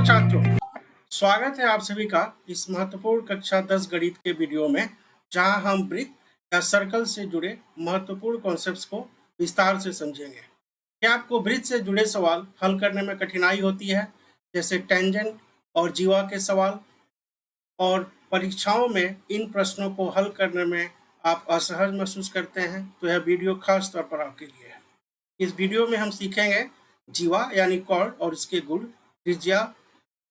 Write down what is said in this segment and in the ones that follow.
नमस्कार छात्रों, स्वागत है आप सभी का इस महत्वपूर्ण कक्षा 10 गणित के वीडियो में, जहां हम वृत्त या सर्कल से जुड़े महत्वपूर्ण कॉन्सेप्ट्स को विस्तार से समझेंगे। क्या आपको वृत्त से जुड़े सवाल हल करने में कठिनाई होती है, जैसे टेंजेंट और जीवा के सवाल, और परीक्षाओं में इन प्रश्नों को हल करने में आप असहज महसूस करते हैं, तो यह वीडियो खास तौर पर आपके लिए है। इस वीडियो में हम सीखेंगे जीवा यानी कॉर्ड और इसके गुण, त्रिज्या,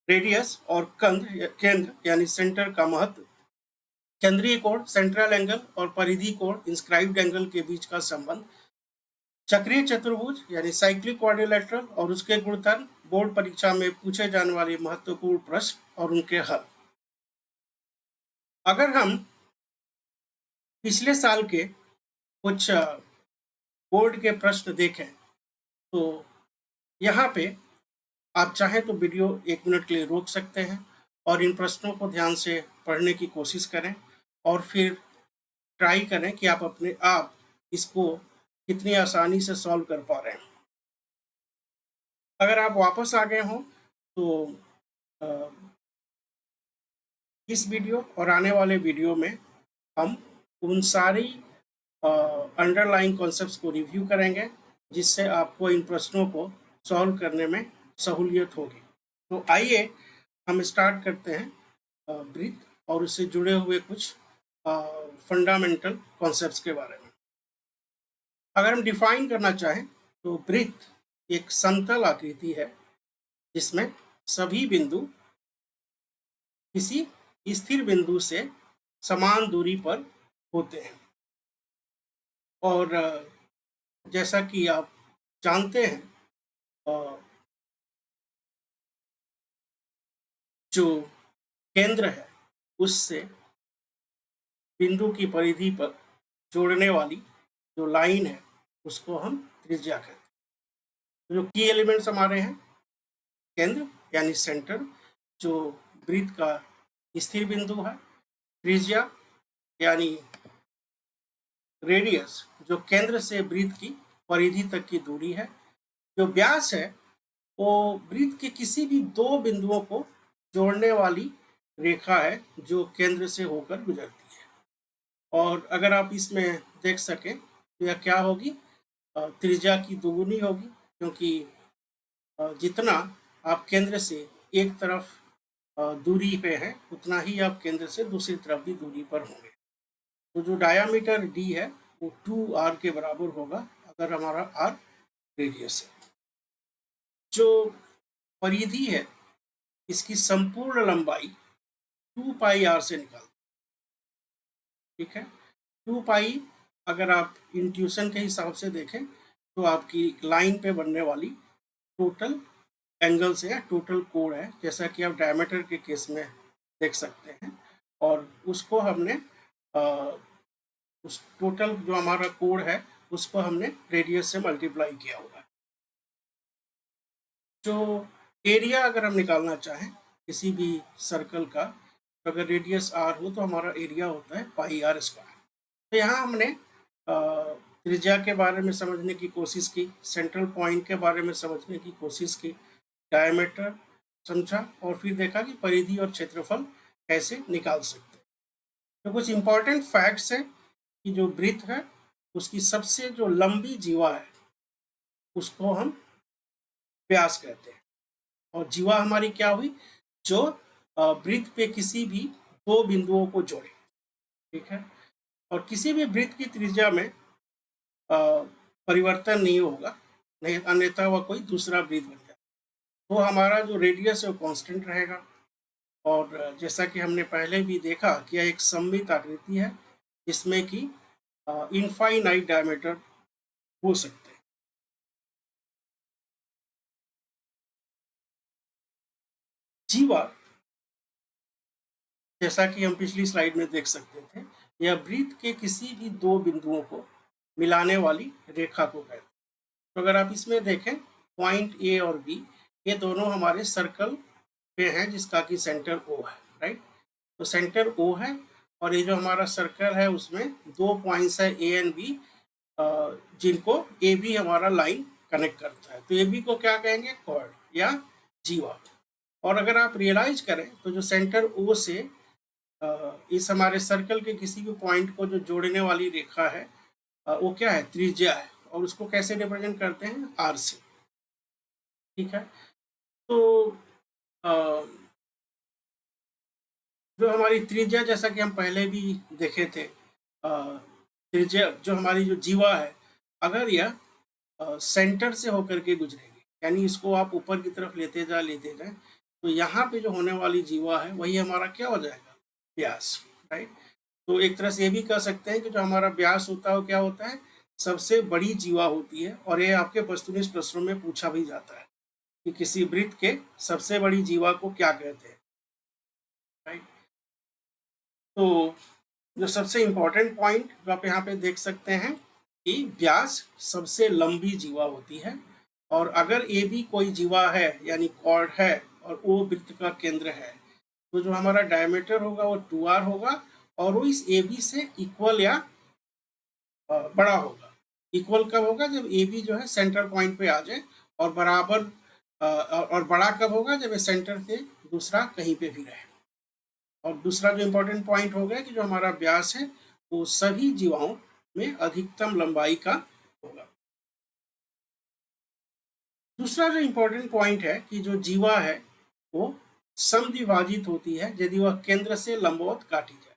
रेडियस और केंद्र यानी सेंटर का महत्व, केंद्रीय कोण, सेंट्रल एंगल और परिधि कोण, इंस्क्राइब्ड एंगल के बीच का संबंध, चक्रीय चतुर्भुज यानी साइक्लिक क्वाड्रिलेटरल और उसके गुणधर्म, बोर्ड परीक्षा में पूछे जाने वाले महत्वपूर्ण प्रश्न और उनके हल। अगर हम पिछले साल के कुछ बोर्ड के प्रश्न देखें तो यहाँ पे आप चाहें तो वीडियो 1 मिनट के लिए रोक सकते हैं और इन प्रश्नों को ध्यान से पढ़ने की कोशिश करें और फिर ट्राई करें कि आप अपने आप इसको कितनी आसानी से सॉल्व कर पा रहे हैं। अगर आप वापस आ गए हों तो इस वीडियो और आने वाले वीडियो में हम उन सारी अंडरलाइन कॉन्सेप्ट्स को रिव्यू करेंगे, जिससे आपको इन प्रश्नों को सॉल्व करने में सहूलियत होगी। तो आइए हम स्टार्ट करते हैं वृत्त और उससे जुड़े हुए कुछ फंडामेंटल कॉन्सेप्ट्स के बारे में। अगर हम डिफाइन करना चाहें तो वृत्त एक समतल आकृति है जिसमें सभी बिंदु किसी स्थिर बिंदु से समान दूरी पर होते हैं। और जैसा कि आप जानते हैं, जो केंद्र है उससे बिंदु की परिधि पर जोड़ने वाली जो लाइन है उसको हम त्रिज्या कहते हैं। जो की एलिमेंट्स हमारे हैं, केंद्र यानी सेंटर जो वृत्त का स्थिर बिंदु है, त्रिज्या यानी रेडियस जो केंद्र से वृत्त की परिधि तक की दूरी है, जो व्यास है वो वृत्त के किसी भी दो बिंदुओं को जोड़ने वाली रेखा है जो केंद्र से होकर गुजरती है। और अगर आप इसमें देख सकें तो यह क्या होगी, त्रिज्या की दोगुनी होगी, क्योंकि जितना आप केंद्र से एक तरफ दूरी पे है उतना ही आप केंद्र से दूसरी तरफ भी दूरी पर होंगे। तो जो डायामीटर d है वो 2r के बराबर होगा अगर हमारा r रेडियस है। जो परिधि है इसकी संपूर्ण लंबाई 2 पाई r से निकाल, ठीक है। 2 पाई अगर आप इंट्यूशन के हिसाब से देखें तो आपकी लाइन पे बनने वाली टोटल एंगल्स है, टोटल कोण है, जैसा कि आप डायमीटर के केस में देख सकते हैं। और उसको हमने उस टोटल जो हमारा कोण है उसको हमने रेडियस से मल्टीप्लाई किया हुआ है। जो एरिया अगर हम निकालना चाहें किसी भी सर्कल का, तो अगर रेडियस r हो तो हमारा एरिया होता है पाई r स्क्वायर। तो यहाँ हमने त्रिज्या के बारे में समझने की कोशिश की, सेंट्रल पॉइंट के बारे में समझने की कोशिश की, डायमीटर समझा और फिर देखा कि परिधि और क्षेत्रफल कैसे निकाल सकते हैं। तो कुछ इंपॉर्टेंट फैक्ट्स हैं कि जो वृत्त है उसकी सबसे जो लंबी जीवा है उसको हम व्यास कहते हैं। और जीवा हमारी क्या हुई, जो वृत्त पे किसी भी दो बिंदुओं को जोड़े, ठीक है। और किसी भी वृत्त की त्रिज्या में परिवर्तन नहीं होगा, नहीं अन्यथा वह कोई दूसरा वृत्त बन जाए। तो हमारा जो रेडियस है वो कांस्टेंट रहेगा। और जैसा कि हमने पहले भी देखा कि यह एक सममित आकृति है जिसमें कि इनफाइनाइट डायमीटर हो सकते हैं। जीवा जैसा कि हम पिछली स्लाइड में देख सकते थे, यह वृत्त के किसी भी दो बिंदुओं को मिलाने वाली रेखा को कहते हैं। तो अगर आप इसमें देखें, पॉइंट ए और बी ये दोनों हमारे सर्कल पे हैं जिसका कि सेंटर ओ है, राइट। तो सेंटर ओ है और ये जो हमारा सर्कल है उसमें दो पॉइंट्स है ए एंड बी, जिनको ए बी हमारा लाइन कनेक्ट करता है। तो ए बी को क्या कहेंगे, कॉर्ड या जीवा। और अगर आप रियलाइज करें तो जो सेंटर ओ से इस हमारे सर्कल के किसी भी पॉइंट को जो जोड़ने वाली रेखा है वो क्या है, त्रिज्या है, और उसको कैसे रिप्रेजेंट करते हैं, आर से। ठीक है, तो अ, जो हमारी त्रिज्या, जैसा कि हम पहले भी देखे थे, त्रिज्या जो हमारी जो जीवा है, अगर यह सेंटर से होकर के गुजरेगी, यानी इसको आप ऊपर की तरफ लेते जाए, तो यहाँ पे जो होने वाली जीवा है वही हमारा क्या हो जाएगा, व्यास। राइट, तो एक तरह से ये भी कह सकते हैं कि जो हमारा व्यास होता है वो क्या होता है, सबसे बड़ी जीवा होती है। और ये आपके वस्तुनिष्ठ प्रश्नों में पूछा भी जाता है कि किसी वृत्त के सबसे बड़ी जीवा को क्या कहते हैं। राइट, तो जो सबसे इंपॉर्टेंट पॉइंट जो आप यहाँ पे देख सकते हैं कि व्यास सबसे लंबी जीवा होती है, और अगर ए बी कोई जीवा है यानी कॉर्ड है और ओ वृत्त का केंद्र है, तो जो हमारा डायमीटर होगा वो 2r होगा, और वो इस ए बी से इक्वल या बड़ा होगा। इक्वल कब होगा, जब ए बी जो है सेंटर पॉइंट पे आ जाए, और बराबर और बड़ा कब होगा, जब ये सेंटर से दूसरा कहीं पे भी रहे। और दूसरा जो इम्पोर्टेंट पॉइंट हो गया कि जो हमारा व्यास है वो सभी जीवाओं में अधिकतम लंबाई का होगा। दूसरा जो इम्पोर्टेंट पॉइंट है कि जो जीवा है वो समद्विभाजित होती है यदि वह केंद्र से लंबवत काटी जाए।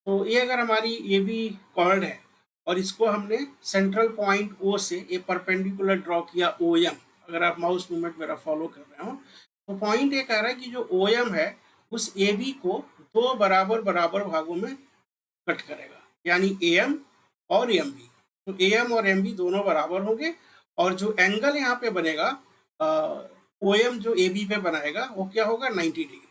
तो ये अगर हमारी ए बी कॉर्ड है और इसको हमने सेंट्रल पॉइंट ओ से ए परपेंडिकुलर ड्रॉ किया ओ एम, अगर आप माउस मूवमेंट मेरा फॉलो कर रहे हो, तो पॉइंट ये कह रहा है कि जो ओ एम है उस ए बी को दो बराबर बराबर भागों में कट करेगा, यानी ए एम और एम बी। तो ए एम और एम बी दोनों बराबर होंगे, और जो एंगल यहाँ पे बनेगा ओ एम जो ए बी पे बनाएगा वो क्या होगा, 90 डिग्री।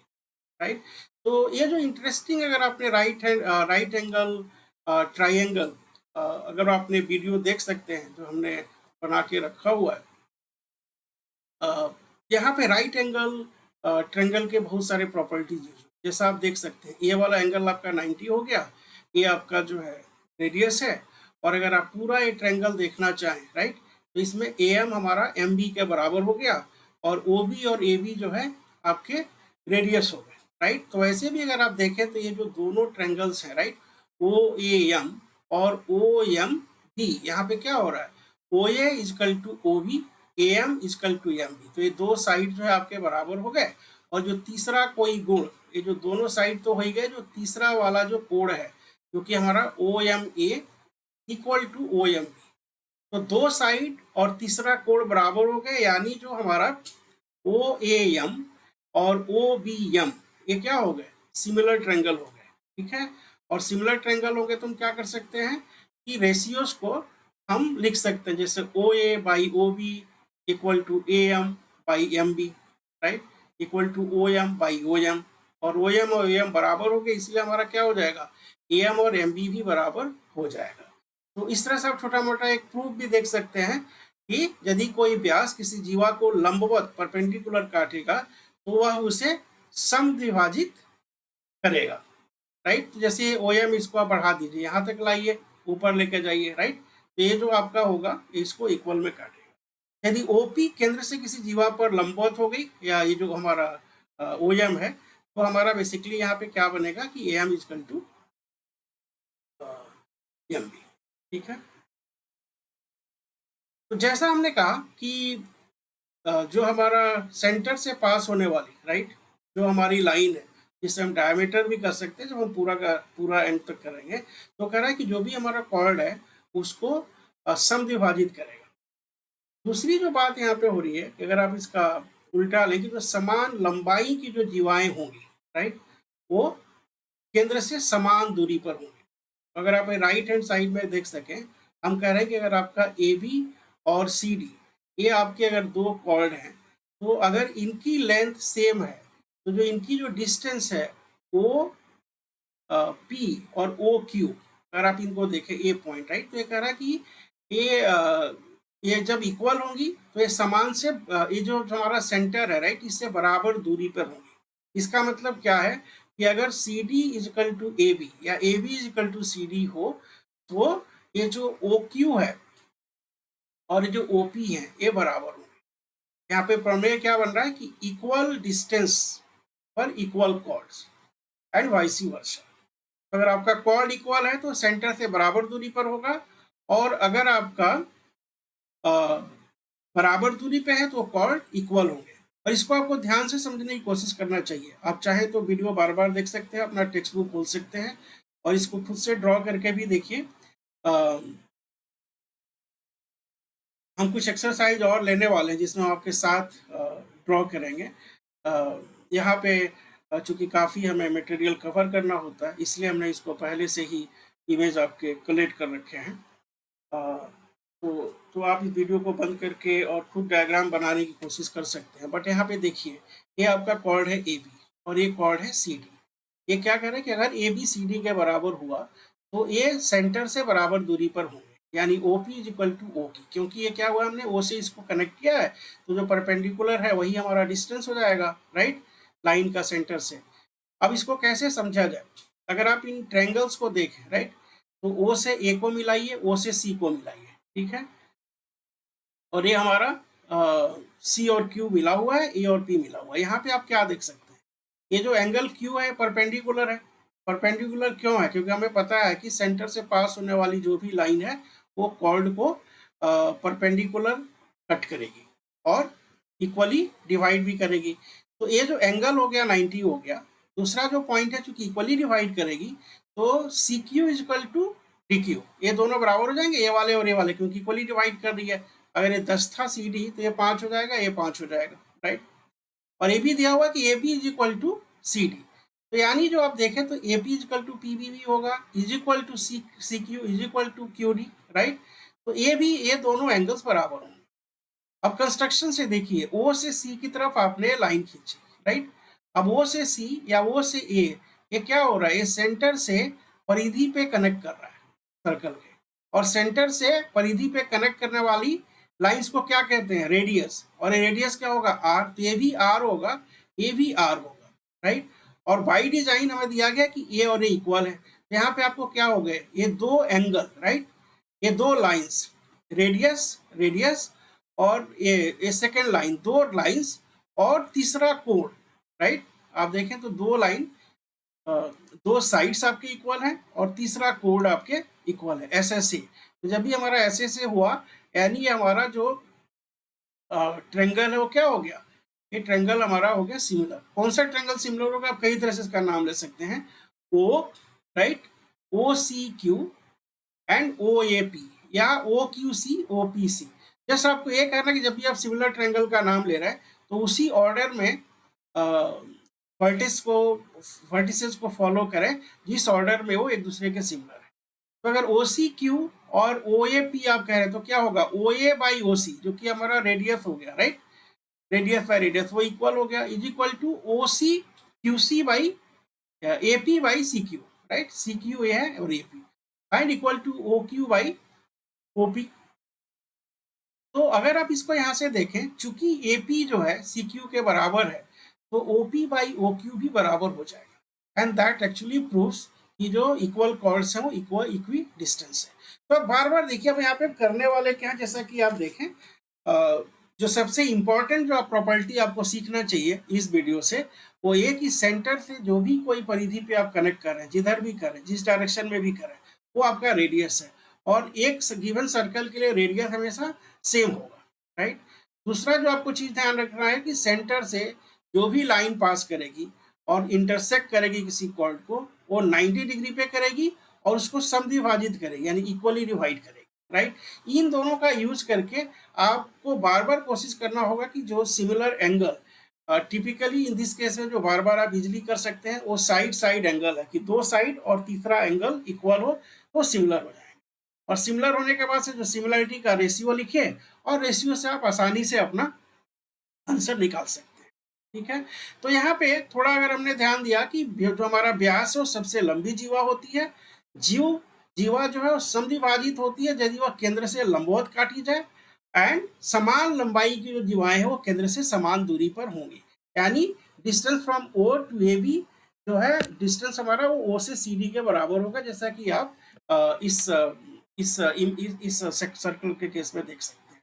राइट, तो ये जो इंटरेस्टिंग, अगर आपने राइट एंगल ट्राइंगल, अगर आपने वीडियो देख सकते हैं जो हमने बना के रखा हुआ है, यहाँ पे राइट एंगल ट्रायंगल के बहुत सारे प्रॉपर्टीज यूज, जैसा आप देख सकते हैं ये वाला एंगल आपका 90 हो गया, ये आपका जो है रेडियस है, और अगर आप पूरा ये ट्रायंगल देखना चाहें, राइट, तो इसमें ए एम हमारा एम बी के बराबर हो गया, और ओ बी और ए बी जो है आपके रेडियस हो गए। राइट, तो ऐसे भी अगर आप देखें तो ये जो दोनों ट्रायंगल्स हैं, राइट, ओ ए एम और ओ एम बी, यहाँ पे क्या हो रहा है, O A equal to O B, A M equal to M B, तो ये दो साइड जो है आपके बराबर हो गए। और जो तीसरा कोई गुण, ये जो दोनों साइड तो हो ही गए, जो तीसरा वाला जो कोण है जो कि हमारा O M A equal to O M B, तो दो साइड और तीसरा कोण बराबर हो गए, यानी जो हमारा ओ ए एम और ओ बी एम ये क्या हो गए, सिमिलर ट्रायंगल हो गए। ठीक है, और सिमिलर ट्रायंगल हो गए तो हम क्या कर सकते हैं कि रेशियोज को हम लिख सकते हैं, जैसे O A by O B equal to A M by M B, right, equal to O M by O M, और ओ एम और एम बराबर हो गए, इसलिए हमारा क्या हो जाएगा, ए एम और एम बी भी बराबर हो जाएगा। तो इस तरह से आप छोटा मोटा एक प्रूफ भी देख सकते हैं कि यदि कोई व्यास किसी जीवा को लंबवत परपेंडिकुलर काटेगा तो वह उसे समद्विभाजित करेगा। राइट, तो जैसे ओ एम इसको आप बढ़ा दीजिए, यहाँ तक लाइए, ऊपर लेके जाइए, राइट, तो ये जो आपका होगा इसको इक्वल में काटेगा। यदि ओपी केंद्र से किसी जीवा पर लंबवत हो गई, या ये जो हमारा ओ एम है, तो हमारा बेसिकली यहाँ पे क्या बनेगा कि A M equal to M B. ठीक है, तो जैसा हमने कहा कि जो हमारा सेंटर से पास होने वाली, राइट, जो हमारी लाइन है जिससे हम डायमीटर भी कर सकते हैं, जब हम पूरा का पूरा एंड तक करेंगे, तो कह रहा है कि जो भी हमारा कॉर्ड है उसको समद्विभाजित करेगा। दूसरी जो बात यहाँ पे हो रही है कि अगर आप इसका उल्टा लेंगे तो समान लंबाई की जो जीवाएं होंगी, राइट, वो केंद्र से समान दूरी पर होंगी। अगर आप राइट हैंड साइड में देख सकें, हम कह रहे हैं कि अगर आपका ए बी और सी डी ये आपके अगर दो कॉर्ड हैं, तो अगर इनकी लेंथ सेम है तो जो इनकी जो डिस्टेंस है ओ पी और ओ क्यू, अगर आप इनको देखें ए पॉइंट, राइट, तो ये कह रहा है कि ये जब इक्वल होंगी तो ये समान से ये जो हमारा सेंटर है, राइट, इससे बराबर दूरी पर होंगी। इसका मतलब क्या है कि अगर C D equal to A B या A B equal to C D हो, तो ये जो ओ क्यू है और जो ओ पी है ये बराबर होंगे, यहाँ पे प्रमेय क्या बन रहा है कि इक्वल डिस्टेंस पर equal chords and vice versa. अगर आपका कॉर्ड इक्वल है तो सेंटर से बराबर दूरी पर होगा, और अगर आपका बराबर दूरी पे है तो कॉर्ड इक्वल होंगे। और इसको आपको ध्यान से समझने की कोशिश करना चाहिए। आप चाहे तो वीडियो बार बार देख सकते हैं, अपना टेक्स्ट बुक खोल सकते हैं और इसको खुद से ड्रॉ करके भी देखिए। हम कुछ एक्सरसाइज और लेने वाले हैं जिसमें हम आपके साथ ड्रॉ करेंगे। यहाँ पे चूंकि काफ़ी हमें मटेरियल कवर करना होता है, इसलिए हमने इसको पहले से ही इमेज आपके कलेक्ट कर रखे हैं। तो आप इस वीडियो को बंद करके और खुद डायग्राम बनाने की कोशिश कर सकते हैं। बट यहाँ पे देखिए, ये आपका कॉर्ड है ए बी और ये कॉर्ड है सी डी। ये क्या कह रहे हैं कि अगर ए बी सी डी के बराबर हुआ तो ये सेंटर से बराबर दूरी पर होंगे, यानी O P is equal to O Q. क्योंकि ये क्या हुआ, हमने ओ से इसको कनेक्ट किया है, तो जो परपेंडिकुलर है वही हमारा डिस्टेंस हो जाएगा, राइट, लाइन का सेंटर से। अब इसको कैसे समझा जाए, अगर आप इन ट्रायंगल्स को देखें, राइट, तो ओ से ए को मिलाइए, ओ से सी को मिलाइए, ठीक है, और ये हमारा सी और क्यू मिला हुआ है, ए और पी मिला हुआ है। यहाँ पे आप क्या देख सकते हैं, ये जो एंगल क्यू है परपेंडिकुलर है। परपेंडिकुलर क्यों है, क्योंकि हमें पता है कि सेंटर से पास होने वाली जो भी लाइन है वो कॉर्ड को परपेंडिकुलर कट करेगी और इक्वली डिवाइड भी करेगी। तो ये जो एंगल हो गया 90 हो गया। दूसरा जो पॉइंट है, चूंकि इक्वली डिवाइड करेगी तो C Q is equal to D Q, ये दोनों बराबर हो जाएंगे, ये वाले और ये वाले, क्योंकि इक्वली डिवाइड कर रही है। अगर ये 10 था सी डी तो ये 5 हो जाएगा, ये 5 हो जाएगा, राइट। और ये भी दिया हुआ कि A B is equal to C D. तो यानी जो आप देखें तो A P is equal to P B भी होगा, is equal to C C Q is equal to Q D, right. तो ए बी, ये दोनों एंगल्स बराबर होंगे। अब कंस्ट्रक्शन से देखिए, ओ से सी की तरफ आपने लाइन खींची, राइट। अब ओ से सी या ओ से ए, ये क्या हो रहा है, ये सेंटर से परिधि पे कनेक्ट कर रहा है सर्कल के, और सेंटर से परिधि पे कनेक्ट करने वाली लाइंस को क्या कहते हैं, रेडियस। और ये रेडियस क्या होगा, आर, तो ये भी आर होगा, ये भी आर होगा, राइट। और बाई डिजाइन हमें दिया गया कि ए और ए इक्वल है, तो यहाँ पे आपको क्या हो गए, ये दो एंगल, राइट, ये दो लाइंस, रेडियस रेडियस, और ये सेकेंड लाइन, दो लाइंस और तीसरा कोण, राइट। आप देखें तो दो लाइन, दो साइड्स आपके इक्वल हैं और तीसरा कोड आपके इक्वल है, ऐसे से। तो जब भी हमारा ऐसे से हुआ, यानी हमारा जो ट्रेंगल है वो क्या हो गया, ये ट्रेंगल हमारा हो गया सिमिलर। कौन सा ट्रेंगल सिमिलर होगा, आप कई तरह से इसका नाम ले सकते हैं, O, right, O C Q and O A P, या O Q C O P C. Just आपको ये कहना कि जब भी आप सिमिलर ट्रेंगल का नाम ले रहे हैं तो उसी ऑर्डर में वर्टिसेस को फॉलो करें जिस ऑर्डर में वो एक दूसरे के सिमिलर है। तो अगर ओ सी क्यू और ओ ए पी आप कह रहे हैं तो क्या होगा, ओ ए बाई ओ सी, जो कि हमारा रेडियस हो गया, राइट, रेडियस बाई रेडियस, वो इक्वल हो गया, is equal to O C Q C by A P by C Q, right, C Q A है और A P, and equal to O Q by O P. तो अगर आप इसको यहाँ से देखें, चूंकि ए पी जो है सी क्यू के बराबर है, तो O P by O Q भी बराबर हो जाएगा, एंड दैट एक्चुअली प्रूव्स कि जो इक्वल कॉर्ड्स हैं वो इक्वी डिस्टेंस है। तो अब बार बार देखिए, अब यहाँ पे करने वाले क्या है, जैसा कि आप देखें, जो सबसे इम्पोर्टेंट जो प्रॉपर्टी आपको सीखना चाहिए इस वीडियो से, वो ये कि सेंटर से जो भी कोई परिधि पे आप कनेक्ट कर रहे हैं, जिधर भी करें, जिस डायरेक्शन में भी करें, वो आपका रेडियस है, और एक गिवन सर्कल के लिए रेडियस हमेशा सेम होगा, राइट। दूसरा जो आपको चीज ध्यान रखना है कि सेंटर से जो भी लाइन पास करेगी और इंटरसेक्ट करेगी किसी कॉर्ड को, वो 90 डिग्री पे करेगी और उसको समद्विभाजित करेगी, यानी इक्वली डिवाइड करेगी, राइट। इन दोनों का यूज करके आपको बार बार कोशिश करना होगा कि जो similar angle, typically in this case में जो बार बार आप इजिली कर सकते हैं, वो साइड साइड एंगल है, कि दो साइड और तीसरा एंगल इक्वल हो तो सिमिलर हो जाए। और सिमिलर होने के बाद से जो सिमिलरिटी का रेशियो लिखे, और रेशियो से आप आसानी से अपना आंसर निकाल सकते हैं, ठीक है। तो यहाँ पे थोड़ा अगर हमने ध्यान दिया कि जो हमारा व्यास है वो सबसे लंबी जीवा होती है, जीवा जो है वो समद्विभाजित होती है यदि वह केंद्र से लंबवत काटी जाए, एंड समान लंबाई की जो जीवाएं हैं वो केंद्र से समान दूरी पर होंगी, यानी distance from O to A B जो है, डिस्टेंस हमारा वो ओ से सी डी के बराबर होगा, जैसा कि आप इस सर्कल के केस में देख सकते हैं।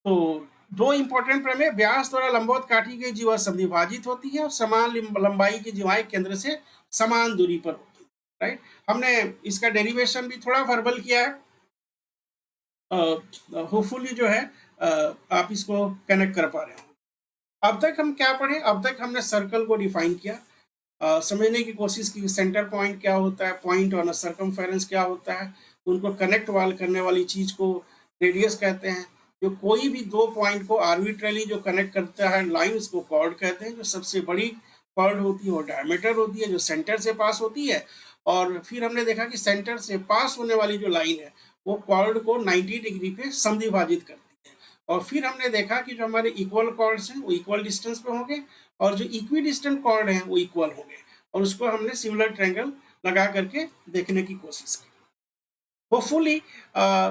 तो दो इंपॉर्टेंट प्रमेय, व्यास द्वारा लंबवत काटी गई जीवा समद्विभाजित होती है और समान लंबाई की जीवाएं केंद्र से समान दूरी पर होती है, राइट। हमने इसका डेरिवेशन भी थोड़ा वर्बल किया है, होपफुली जो है आप इसको कनेक्ट कर पा रहे हो। अब तक हम क्या पढ़े, अब तक हमने सर्कल को डिफाइन किया, समझने की कोशिश की सेंटर पॉइंट क्या होता है, पॉइंट ऑन सर्कमफेरेंस क्या होता है, उनको कनेक्ट करने वाली चीज को रेडियस कहते हैं। जो कोई भी दो पॉइंट को आर्बिट्रली जो कनेक्ट करता है लाइन, उसको कॉर्ड कहते हैं। जो सबसे बड़ी कॉर्ड होती है वो डायमीटर होती है, जो सेंटर से पास होती है। और फिर हमने देखा कि सेंटर से पास होने वाली जो लाइन है वो कॉर्ड को 90 डिग्री पे समद्विभाजित करती है। और फिर हमने देखा कि जो हमारे इक्वल कॉर्ड्स हैं वो इक्वल डिस्टेंस पे होंगे और जो इक्वी डिस्टेंट कॉर्ड हैं वो इक्वल होंगे, और उसको हमने सिमिलर ट्रायंगल लगा करके देखने की कोशिश की। होपफुली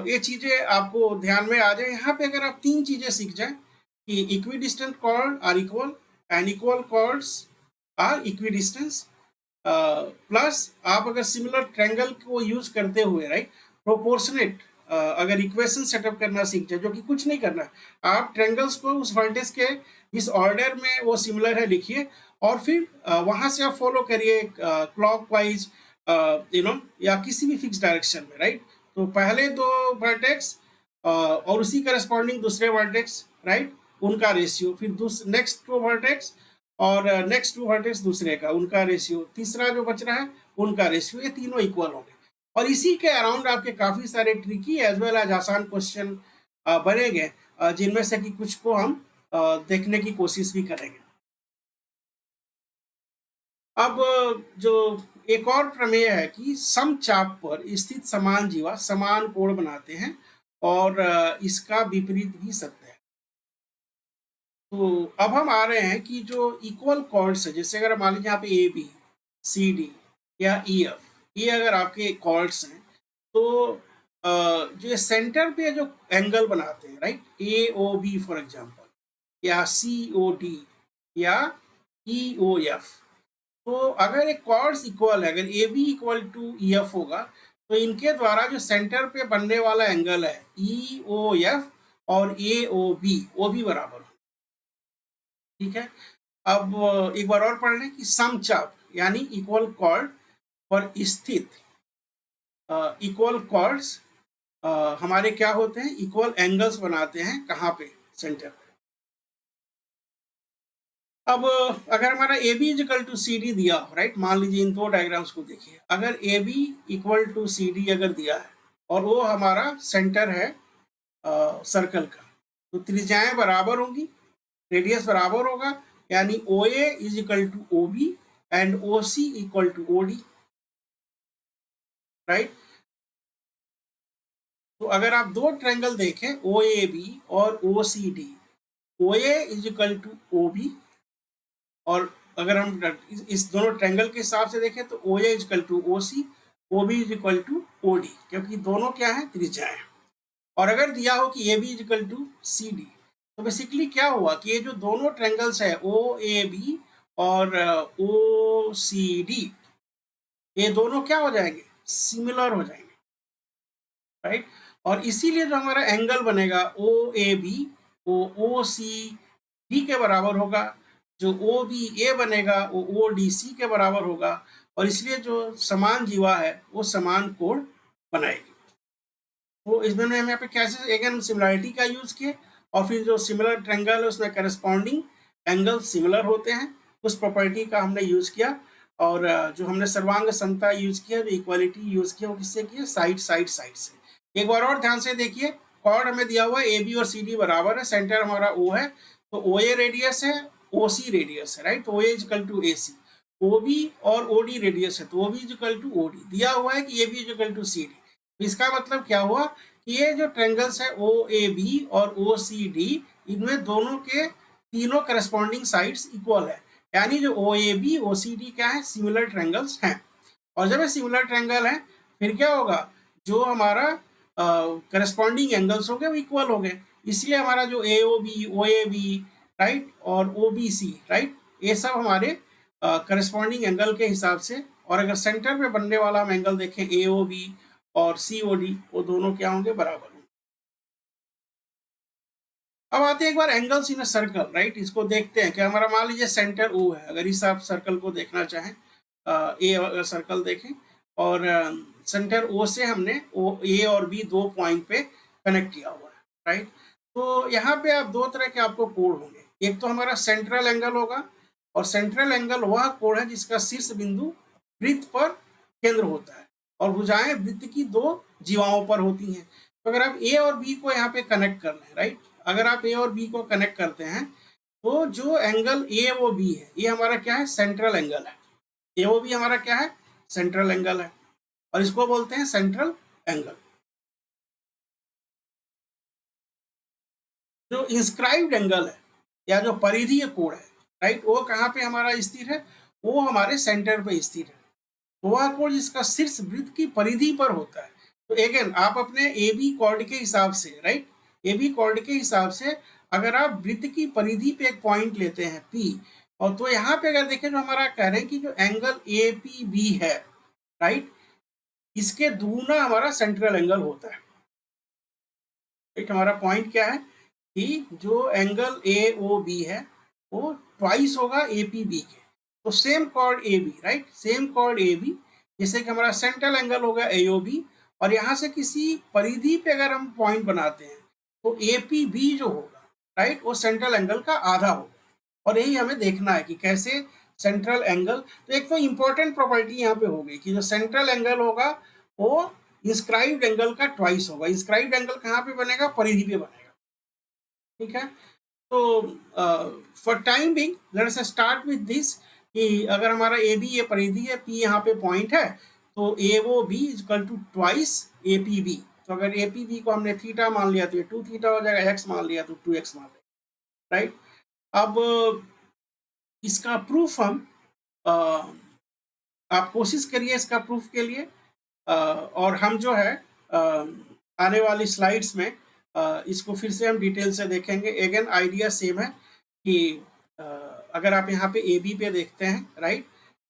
ये चीजें आपको ध्यान में आ जाए। यहाँ पे अगर आप तीन चीजें सीख जाए कि equidistant chord are equal, unequal chords are equidistance, plus आप अगर सिमिलर ट्रायंगल को यूज करते हुए, राइट, प्रोपोर्शनेट अगर इक्वेशन सेटअप करना सीख जाए, जो कि कुछ नहीं करना, आप ट्रायंगल्स को उस वर्टेक्स के इस ऑर्डर में वो सिमिलर है लिखिए, और फिर वहां से आप फॉलो करिए क्लॉकवाइज, या किसी भी फिक्स डायरेक्शन में, राइट। तो पहले दो वर्टेक्स और उसी करस्पॉन्डिंग दूसरे वर्टेक्स, राइट, उनका रेशियो, फिर नेक्स्ट टू वर्टेक्स और नेक्स्ट टू वर्टेक्स दूसरे का, उनका रेशियो, तीसरा जो बच रहा है उनका रेशियो, ये तीनों इक्वल होंगे। और इसी के अराउंड आपके काफी सारे ट्रिकी एज वेल एज आसान क्वेश्चन बनेंगे, जिनमें से कि कुछ को हम देखने की कोशिश भी करेंगे। अब जो एक और प्रमेय है कि समचाप पर स्थित समान जीवा समान कोण बनाते हैं, और इसका विपरीत भी सत्य है। तो अब हम आ रहे हैं कि जो इक्वल कॉर्ड्स है, जैसे अगर मान लीजिए यहाँ पे ए बी सी डी या ई एफ, ये अगर आपके कॉर्ड्स हैं, तो जो सेंटर पे जो एंगल बनाते हैं, right, A O B for example, या सी ओ डी या ई ओ एफ, तो अगर एक कॉर्ड्स इक्वल है, अगर A B equal to E F होगा, तो इनके द्वारा जो सेंटर पे बनने वाला एंगल है ई ओ एफ और ए ओ बी बराबर हो, ठीक है। अब एक बार और पढ़ लें कि समचाप यानी इक्वल कॉर्ड पर स्थित इक्वल कॉर्ड्स हमारे क्या होते हैं, इक्वल एंगल्स बनाते हैं, कहाँ पे, सेंटर पे। अब अगर हमारा A B equal to C D दिया हो, राइट, मान लीजिए इन दो डायग्राम्स को देखिए, अगर A B equal to C D अगर दिया है और वो हमारा सेंटर है सर्कल का, तो त्रिज्याएं बराबर होंगी, रेडियस बराबर होगा, यानी O A is equal to O B and O C equal to O D, right. तो अगर आप दो ट्रायंगल देखें ओ ए बी और O C D, O A is equal to O B, और अगर हम इस दोनों ट्रायंगल के हिसाब से देखें तो O A is equal to O C, O B is equal to O D, क्योंकि दोनों क्या है, त्रिज्याएं। और अगर दिया हो कि A B is equal to C D, तो बेसिकली क्या हुआ कि ये जो दोनों ट्रायंगल्स है ओ ए बी और ओ सी डी, ये दोनों क्या हो जाएंगे, सिमिलर हो जाएंगे, राइट। और इसीलिए जो हमारा एंगल बनेगा ओ ए बी वो ओ सी डी के बराबर होगा, जो ओ बी ए बनेगा वो ओ डी सी के बराबर होगा, और इसलिए जो समान जीवा है वो समान कोण बनाएगी। तो इसमें हम यहाँ पे कैसे अगेन सिमिलरिटी का यूज किए, और फिर जो सिमिलर ट्रायंगल है उसमें करस्पॉन्डिंग एंगल सिमिलर होते हैं, उस प्रॉपर्टी का हमने यूज किया। और जो हमने सर्वांग समता यूज किया, जो इक्वालिटी यूज किया, वो किससे किया, साइड साइड साइड से। एक बार और ध्यान से देखिए, कॉर्ड हमें दिया हुआ है ए बी और सी डी बराबर है, सेंटर हमारा ओ है, तो ओ ए रेडियस है, ओ सी रेडियस है, राइट, तो O A equal to A C, O B और ओ डी रेडियस है, तो O B equal to O D, दिया हुआ है कि A B equal to C D. इसका मतलब क्या हुआ कि ये जो ट्रायंगल्स है ओ ए बी और ओ सी डी, इनमें दोनों के तीनों करस्पॉन्डिंग साइड्स इक्वल है, यानी जो ओ A B O C D क्या है, सिमिलर ट्रायंगल्स हैं। और जब ये सिमिलर ट्रायंगल है, फिर क्या होगा, जो हमारा करस्पॉन्डिंग एंगल्स हो गए वो इक्वल हो गए, इसलिए हमारा जो A O B O A B, right, और ओ बी सी, राइट, ये सब हमारे करस्पॉन्डिंग एंगल के हिसाब से। और अगर सेंटर में बनने वाला हम एंगल देखें ए ओ बी और सी ओ डी, वो दोनों क्या होंगे, बराबर। अब आते हैं एक बार angles in a circle, right. इसको देखते हैं कि हमारा मान लीजिए सेंटर ओ है, अगर इस आप सर्कल को देखना चाहें, ए सर्कल देखें और सेंटर ओ से हमने ओ ए और बी दो पॉइंट पे कनेक्ट किया हुआ है, राइट। तो यहाँ पे आप दो तरह के आपको कोण होंगे, एक तो हमारा सेंट्रल एंगल होगा, और सेंट्रल एंगल वह कोण है जिसका शीर्ष बिंदु वृत्त पर केंद्र होता है और भुजाएं वृत्त की दो जीवाओं पर होती हैं। तो अगर आप ए और बी को यहाँ पे कनेक्ट कर लें, राइट, अगर आप ए और बी को कनेक्ट करते हैं तो जो एंगल ए ओ बी है ये हमारा क्या है, सेंट्रल एंगल है। ए ओ बी हमारा क्या है, सेंट्रल एंगल है, और इसको बोलते हैं सेंट्रल एंगल। जो इंस्क्राइब्ड एंगल है या जो परिधीय कोण है, राइट, वो कहाँ पे हमारा स्थिर है, वो हमारे सेंटर पे स्थिर है। तो वह कोण जिसका शीर्ष वृत्त की परिधि पर होता है। तो अगेन आप अपने ए बी कॉर्ड के हिसाब से, राइट, ए बी कॉर्ड के हिसाब से अगर आप वृत्त की परिधि पे एक पॉइंट लेते हैं पी, और तो यहाँ पे अगर देखें जो हमारा कह रहे हैं कि जो एंगल ए पी बी है, राइट, इसके दूना हमारा सेंट्रल एंगल होता है, राइट। हमारा पॉइंट क्या है कि जो एंगल ए ओ बी है वो ट्वाइस होगा ए पी बी के। तो same chord A B, right, same chord A B, जैसे कि हमारा सेंट्रल एंगल होगा ए ओ बी, और यहाँ से किसी परिधि पे अगर हम पॉइंट बनाते हैं तो ए पी बी जो होगा, राइट, वो सेंट्रल एंगल का आधा होगा। और यही हमें देखना है कि कैसे सेंट्रल एंगल, तो एक तो इंपॉर्टेंट प्रॉपर्टी यहाँ पे हो गई कि जो सेंट्रल एंगल होगा वो इंस्क्राइब्ड एंगल का ट्वाइस होगा। इंस्क्राइब्ड एंगल कहाँ पे बनेगा, परिधि पे बनेगा, ठीक है। तो for time being let's start with this कि अगर हमारा ए बी ये परिधि है, पी यहाँ पे पॉइंट है, तो A O B equal to twice A P B. तो अगर ए पी बी को हमने थीटा मान लिया तो ये 2 थीटा हो जाएगा, एक्स मान लिया तो 2x मान लिया, राइट। अब इसका प्रूफ हम आप कोशिश करिए इसका प्रूफ के लिए, और हम जो है आने वाली स्लाइड्स में इसको फिर से हम डिटेल से देखेंगे। अगेन आइडिया सेम है कि अगर आप यहाँ पे ए बी पे देखते हैं, राइट,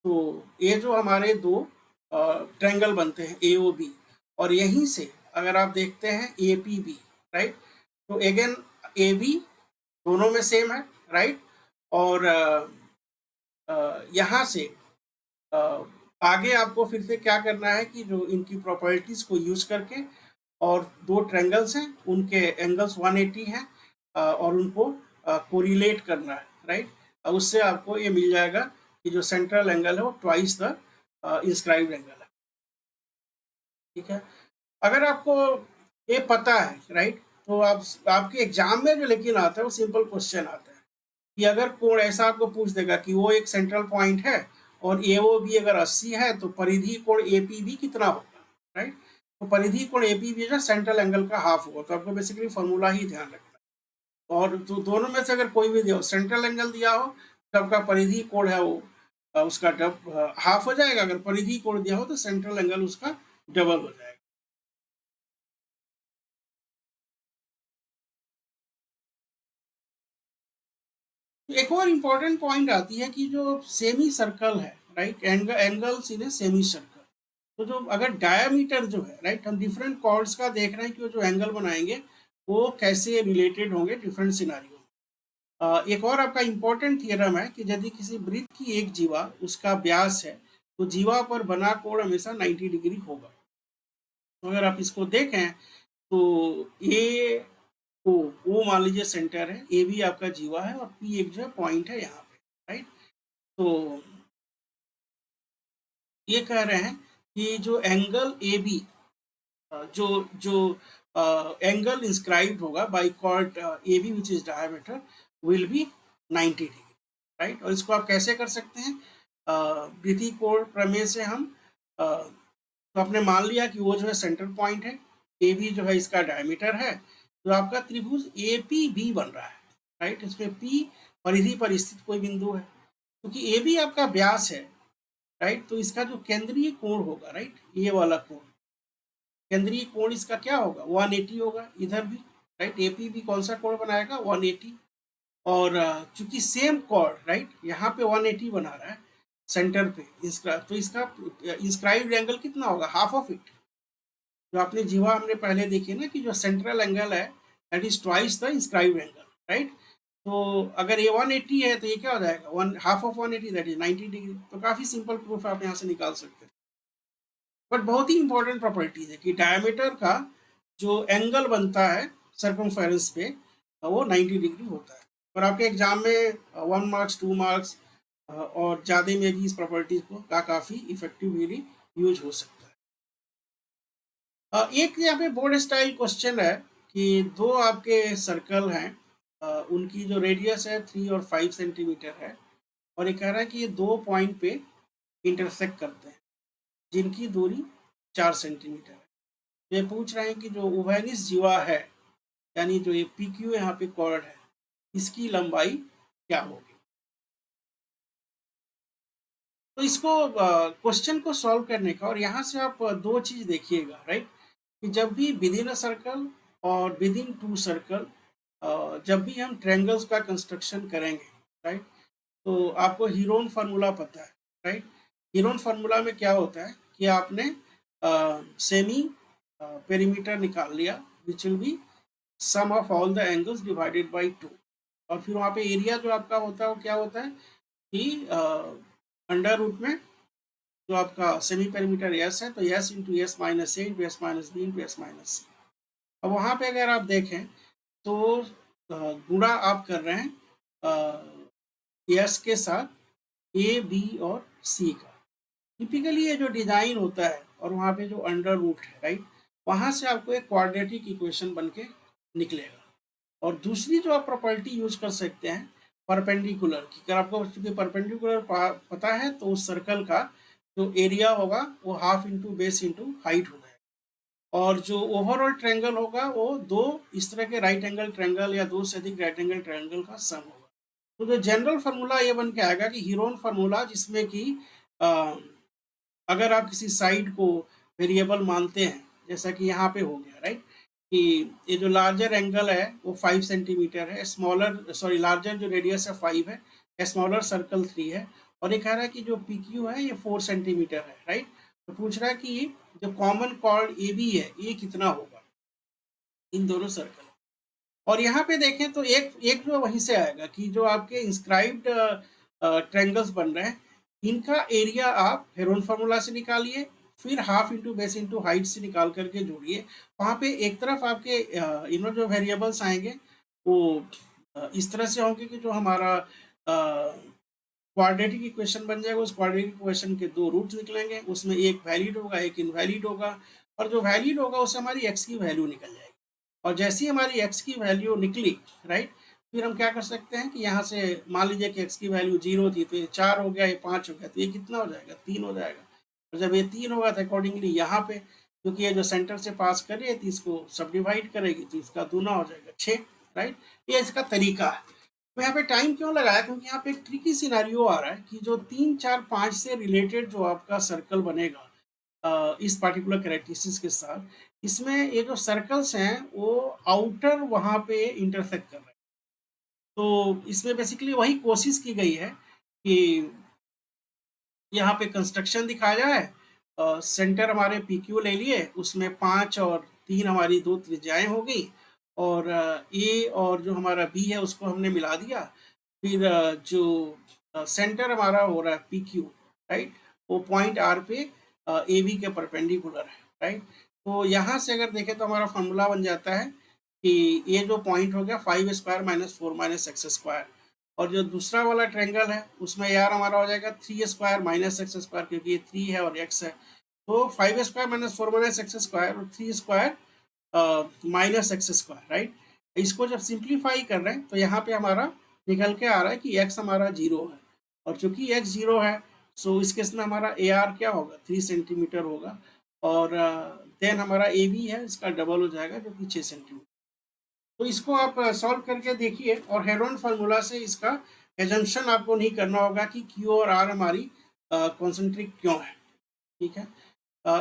तो ये जो हमारे दो ट्रायंगल बनते हैं ए ओ बी, और यहीं से अगर आप देखते हैं ए पी बी, राइट, तो अगेन ए बी दोनों में सेम है, राइट, और यहाँ से आगे आपको फिर से क्या करना है कि जो इनकी प्रॉपर्टीज को यूज करके, और दो ट्रायंगल्स हैं उनके एंगल्स 180 हैं, और उनको कोरिलेट करना है, राइट। उससे आपको ये मिल जाएगा कि जो सेंट्रल एंगल है वो ट्वाइस द इंस्क्राइब्ड एंगल है, ठीक है। अगर आपको ये पता है, राइट, तो आप आपके एग्जाम में जो लेकिन आता है वो सिंपल क्वेश्चन आता है कि अगर कोण ऐसा आपको पूछ देगा कि वो एक सेंट्रल पॉइंट है और ए ओ बी अगर 80 है तो परिधि कोण ए पी बी कितना होगा, राइट। तो परिधि कोण ए पी बी जो सेंट्रल एंगल का हाफ होगा। तो आपको बेसिकली फॉर्मूला ही ध्यान रखना है, और तो दोनों में से अगर कोई भी दिया हो, सेंट्रल एंगल दिया हो तो आपका परिधि कोण है वो उसका हाफ हो जाएगा, अगर परिधि कोण दिया हो तो सेंट्रल एंगल उसका डबल हो जाएगा। एक और इम्पोर्टेंट पॉइंट आती है कि जो सेमी सर्कल है, right, angles in a semi circle, तो जो अगर डायमीटर जो है, राइट, हम डिफरेंट कॉर्ड्स का देख रहे हैं कि वो जो एंगल बनाएंगे वो कैसे रिलेटेड होंगे डिफरेंट सिनारियो में। एक और आपका इम्पोर्टेंट थियरम है कि यदि किसी वृत्त की एक जीवा उसका व्यास है तो जीवा पर बना कोण हमेशा 90 डिग्री होगा। तो अगर आप इसको देखें तो ए ओ मान लीजिए सेंटर है, ए भी आपका जीवा है और पी एक जो है पॉइंट है यहाँ पे, राइट। तो ये कह रहे हैं कि जो एंगल ए बी, जो जो एंगल इंस्क्राइब्ड होगा by chord A B which is diameter will be 90 degree, right. और इसको आप कैसे कर सकते हैं, वृत्तीय कोण प्रमेय से हम तो आपने मान लिया कि वो जो है सेंटर पॉइंट है, ए बी जो है इसका डायमीटर है, तो आपका त्रिभुज ए पी बी बन रहा है, राइट। इसमें पी परिधि पर स्थित कोई बिंदु है, क्योंकि ए बी आपका व्यास है, राइट। तो इसका जो केंद्रीय कोण होगा, राइट, ये वाला कोण, केंद्रीय कोण इसका क्या होगा, 180 होगा इधर भी, राइट। ए पी बी कौन सा कोण बनाएगा, 180। और चूंकि सेम कॉर्ड, राइट, यहाँ पे 180 बना रहा है सेंटर पे, तो इसका इंस्क्राइब्ड एंगल कितना होगा, हाफ ऑफ इट। जो आपने जीवा हमने पहले देखी ना कि जो सेंट्रल एंगल है that is twice the inscribed angle, right. तो अगर ये 180 है तो ये क्या हो जाएगा, one half of 180 that is 90 degree. तो काफी सिंपल प्रूफ आप यहाँ से निकाल सकते हैं। बट बहुत ही इंपॉर्टेंट प्रॉपर्टीज है कि डायमीटर का जो एंगल बनता है सर्कमफेरेंस पे वो 90 डिग्री होता है। और आपके एग्जाम में 1 मार्क्स 2 मार्क्स और ज़्यादा में भी इस प्रॉपर्टीज को काफ़ी इफेक्टिवली यूज हो सकता है। एक यहाँ पे बोर्ड स्टाइल क्वेश्चन है कि दो आपके सर्कल हैं, उनकी जो रेडियस है 3 और 5 सेंटीमीटर है, और ये कह रहा है कि ये दो पॉइंट पे इंटरसेक्ट करते हैं जिनकी दूरी 4 सेंटीमीटर है। ये पूछ रहे हैं कि जो उभयनिष्ठ जीवा है, यानी जो ये पी क्यू यहाँ पे कॉर्ड है, इसकी लंबाई क्या होगी। तो इसको क्वेश्चन को सॉल्व करने का, और यहाँ से आप दो चीज देखिएगा, राइट, कि जब भी विद इन अ सर्कल और विद इन टू सर्कल जब भी हम ट्रायंगल्स का कंस्ट्रक्शन करेंगे, राइट, तो आपको हीरोन फार्मूला पता है, राइट। हीरोन फार्मूला में क्या होता है कि आपने सेमी पेरीमीटर निकाल लिया which will be sum of all the angles divided by 2, और फिर वहाँ पे एरिया जो आपका होता है वो क्या होता है कि अंडर रूट में जो आपका सेमी पेरीमीटर एस है तो S into S minus A into S minus B into S minus C. अब वहाँ पे अगर आप देखें तो गुणा आप कर रहे हैं एस के साथ ए बी और सी का। टिपिकली ये जो डिजाइन होता है और वहाँ पे जो अंडर रूट है, राइट, वहाँ से आपको एक क्वाड्रेटिक इक्वेशन बन के निकलेगा। और दूसरी जो आप प्रॉपर्टी यूज कर सकते हैं परपेंडिकुलर की, अगर आपको चूंकि परपेंडिकुलर पता है तो उस सर्कल का जो एरिया होगा वो half into base into height हो जाएगा, और जो ओवरऑल ट्रायंगल होगा वो दो इस तरह के राइट एंगल ट्रायंगल या दो से अधिक राइट एंगल ट्रायंगल का सम होगा। तो जो जनरल फार्मूला ये बन के आएगा कि हीरोन फार्मूला, जिसमें कि अगर आप किसी साइड को वेरिएबल मानते हैं, जैसा कि यहाँ पे हो गया, राइट, कि ये जो लार्जर एंगल है वो 5 सेंटीमीटर है, स्मॉलर सॉरी लार्जर जो रेडियस है 5 है, स्मॉलर सर्कल 3 है, और ये कह रहा है कि जो पी क्यू है ये 4 सेंटीमीटर है, राइट। तो पूछ रहा है कि जो कॉमन कॉर्ड ए बी है ये कितना होगा इन दोनों सर्कल। और यहाँ पे देखें तो एक एक जो वहीं से आएगा कि जो आपके इंस्क्राइब्ड ट्रायंगल्स बन रहे हैं इनका एरिया आप हेरोन फार्मूला से निकालिए, फिर half into base into height से निकाल करके जोड़िए। वहाँ पे एक तरफ आपके इनमें जो वेरिएबल्स आएंगे वो इस तरह से होंगे कि जो हमारा क्वाड्रेटिक इक्वेशन बन जाएगा, उस क्वाड्रेटिक इक्वेशन के दो रूट्स निकलेंगे, उसमें एक वैलिड होगा एक इनवैलिड होगा, और जो वैलिड होगा उससे हमारी एक्स की वैल्यू निकल जाएगी। और जैसी हमारी एक्स की वैल्यू निकली, राइट, फिर हम क्या कर सकते हैं कि यहाँ से मान लीजिए कि एक्स की वैल्यू 0 थी तो ये 4 हो गया, ये 5 हो गया, तो ये कितना हो जाएगा 3 हो जाएगा। और जब ये 3 होगा तो अकॉर्डिंगली यहाँ पे क्योंकि ये जो सेंटर से पास कर रही है तो इसको सब डिवाइड करेगी तो इसका दूना हो जाएगा 6, राइट। ये इसका तरीका है। तो यहाँ पे टाइम क्यों लगाया, क्योंकि यहाँ पे एक ट्रिकी सिनेरियो आ रहा है कि जो 3 4 5 से रिलेटेड जो आपका सर्कल बनेगा इस पार्टिकुलर कैरेक्टरिस्टिक्स के साथ, इसमें ये जो सर्कल्स हैं वो आउटर वहाँ पे इंटरसेक्ट कर रहे हैं। तो इसमें बेसिकली वही कोशिश की गई है कि यहाँ पे कंस्ट्रक्शन दिखाया जाए, सेंटर हमारे पी क्यू ले लिए, उसमें 5 और 3 हमारी दो त्रिज्याएं हो गई, और ए और जो हमारा बी है उसको हमने मिला दिया, फिर जो सेंटर हमारा हो रहा है पी क्यू, राइट, वो पॉइंट आर पे ए बी के परपेंडिकुलर है, राइट। तो यहाँ से अगर देखें तो हमारा फॉर्मूला बन जाता है कि ये जो पॉइंट हो गया 5 square minus 4 minus x square, और जो दूसरा वाला ट्रायंगल है उसमें यार हमारा हो जाएगा 3 स्क्वायर माइनस एक्स स्क्वायर, क्योंकि ये 3 है और x है, तो 5 square minus 4 minus x square और 3 square minus x square, right. इसको जब सिंप्लीफाई कर रहे हैं तो यहाँ पे हमारा निकल के आ रहा है कि x हमारा 0 है, और चूंकि x 0 है सो इस केस में हमारा ए आर क्या होगा 3 सेंटीमीटर होगा, और देन हमारा ए बी है इसका डबल हो जाएगा जो कि 6 सेंटीमीटर। तो इसको आप सॉल्व करके देखिए, और हेरोन फार्मूला से इसका एजम्पशन आपको नहीं करना होगा कि क्यू और आर हमारी कॉन्सेंट्रिक क्यों है, ठीक है।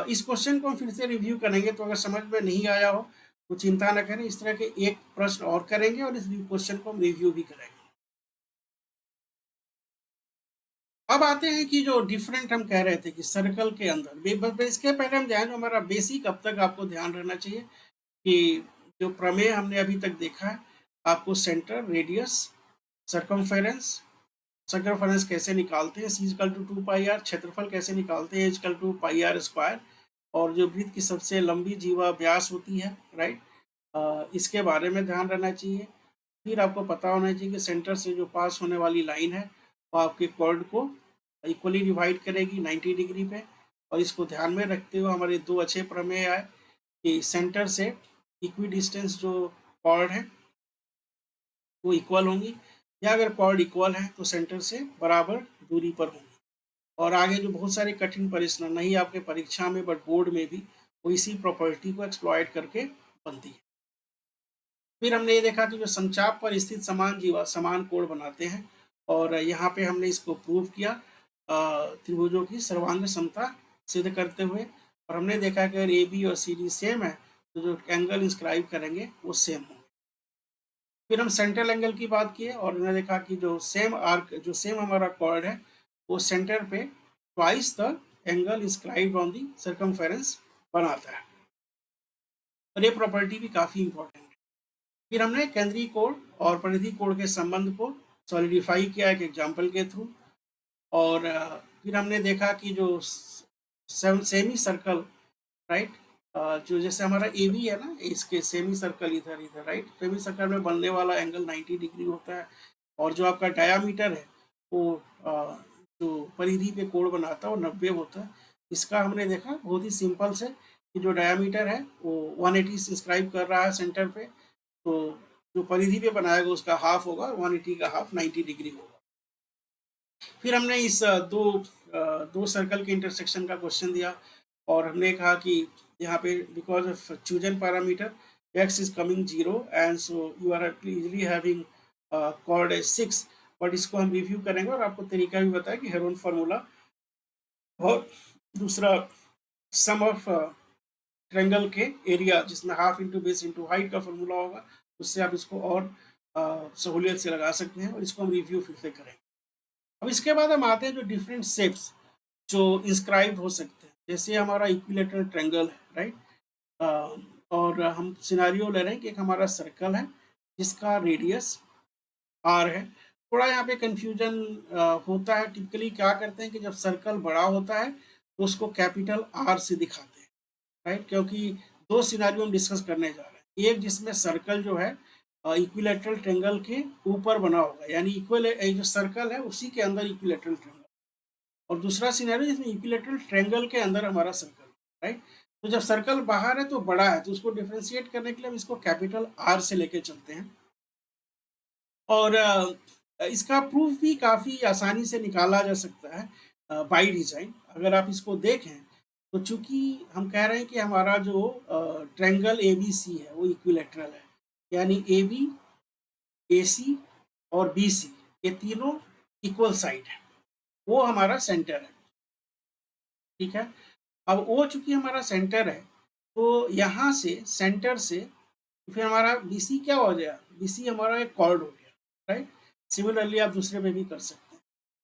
इस क्वेश्चन को हम फिर से रिव्यू करेंगे, तो अगर समझ में नहीं आया हो तो चिंता न करें, इस तरह के एक प्रश्न और करेंगे और इस क्वेश्चन को हम रिव्यू भी करेंगे। अब आते हैं कि जो डिफरेंट हम कह रहे थे कि सर्कल के अंदर, इसके पहले हम जाए जो हमारा बेसिक अब तक आपको ध्यान रखना चाहिए कि जो प्रमेय हमने अभी तक देखा है आपको सेंटर, रेडियस, सर्कमफेरेंस, सर्कमफेरेंस कैसे निकालते हैं, C equal to 2 pi r, क्षेत्रफल कैसे निकालते हैं, equal to pi r square, और जो वृत्त की सबसे लंबी जीवा व्यास होती है, राइट, इसके बारे में ध्यान रहना चाहिए। फिर आपको पता होना चाहिए कि सेंटर से जो पास होने वाली लाइन है वो आपके कॉर्ड को इक्वली डिवाइड करेगी 90 डिग्री पे, और इसको ध्यान में रखते हुए हमारे दो अच्छे प्रमेय आए कि सेंटर से इक्वी डिस्टेंस जो कॉर्ड है वो इक्वल होंगी, या अगर कॉर्ड इक्वल है तो सेंटर से बराबर दूरी पर होंगी। और आगे जो बहुत सारे कठिन प्रश्न नहीं आपके परीक्षा में बट बोर्ड में भी वो इसी प्रॉपर्टी को एक्सप्लॉइट करके बनती है। फिर हमने ये देखा कि जो समचाप पर स्थित समान जीवा समान कोण बनाते हैं, और यहाँ पे हमने इसको प्रूव किया त्रिभुजों की सर्वांग समता सिद्ध करते हुए, और हमने देखा कि अगर ए बी और सी डी सेम है तो जो एंगल इंस्क्राइब करेंगे वो सेम होंगे। फिर हम सेंट्रल एंगल की बात किए और हमने देखा कि जो सेम आर्क जो सेम हमारा कॉर्ड है वो सेंटर पे twice the angle inscribed on the circumference बनाता है, और ये प्रॉपर्टी भी काफ़ी इंपॉर्टेंट है। फिर हमने केंद्रीय कोण और परिधि कोण के संबंध को सॉलिडिफाई किया एक एग्जाम्पल के थ्रू, और फिर हमने देखा कि जो सेमी सर्कल, राइट, जो जैसे हमारा ए बी है ना, इसके सेमी सर्कल इधर इधर, राइट, सेमी सर्कल में बनने वाला एंगल 90 डिग्री होता है, और जो आपका डायामीटर है वो जो परिधि पे कोण बनाता है वो 90 होता है। इसका हमने देखा बहुत ही सिंपल से कि जो डायामीटर है वो 180 इंस्क्राइब कर रहा है सेंटर पे, तो जो परिधि पे बनाएगा उसका हाफ होगा, 180 का हाफ 90 डिग्री होगा। फिर हमने इस दो सर्कल के इंटरसेक्शन का क्वेश्चन दिया, और हमने कहा कि यहाँ पे because of chosen parameter x is coming 0 and so you are easily having chord as 6, but इसको हम रिव्यू करेंगे और आपको तरीका भी बताया कि हेरोन फार्मूला और दूसरा सम ऑफ ट्रेंगल के एरिया जिसमें half into base into height का फॉर्मूला होगा, उससे आप इसको और सहूलियत से लगा सकते हैं, और इसको हम रिव्यू फिर से करेंगे। अब इसके बाद हम आते हैं जो डिफरेंट शेप्स जो इंस्क्राइब हो सकते हैं, जैसे हमारा इक्विलेटरल ट्रायंगल है, राइट, और हम सिनारियो ले रहे हैं कि एक हमारा सर्कल है जिसका रेडियस आर है। थोड़ा यहाँ पे कंफ्यूजन होता है, टिपिकली क्या करते हैं कि जब सर्कल बड़ा होता है तो उसको कैपिटल आर से दिखाते हैं, राइट, क्योंकि दो सिनारियो हम डिस्कस करने जा रहे हैं, एक जिसमें सर्कल जो है इक्विलेटरल ट्रायंगल के ऊपर बना होगा, यानी इक्वल जो सर्कल है उसी के अंदर इक्विलेटरल ट्रायंगल, और दूसरा सिनेरियो जिसमें इक्विलेटरल ट्रायंगल के अंदर हमारा सर्कल, राइट। तो जब सर्कल बाहर है तो बड़ा है, तो उसको डिफ्रेंशिएट करने के लिए हम इसको कैपिटल आर से लेके चलते हैं, और इसका प्रूफ भी काफ़ी आसानी से निकाला जा सकता है बाय डिजाइन। अगर आप इसको देखें तो चूंकि हम कह रहे हैं कि हमारा जो ट्रायंगल ए बी सी है वो इक्विलेटरल है, यानी ए बी, ए सी और बी सी ये तीनों इक्वल साइड है, वो हमारा सेंटर है, ठीक है। अब वो चूंकि हमारा सेंटर है तो यहाँ से सेंटर से फिर हमारा बी सी क्या हो गया, बी सी हमारा एक कॉर्ड हो गया, राइट। सिमिलरली आप दूसरे में भी कर सकते हैं।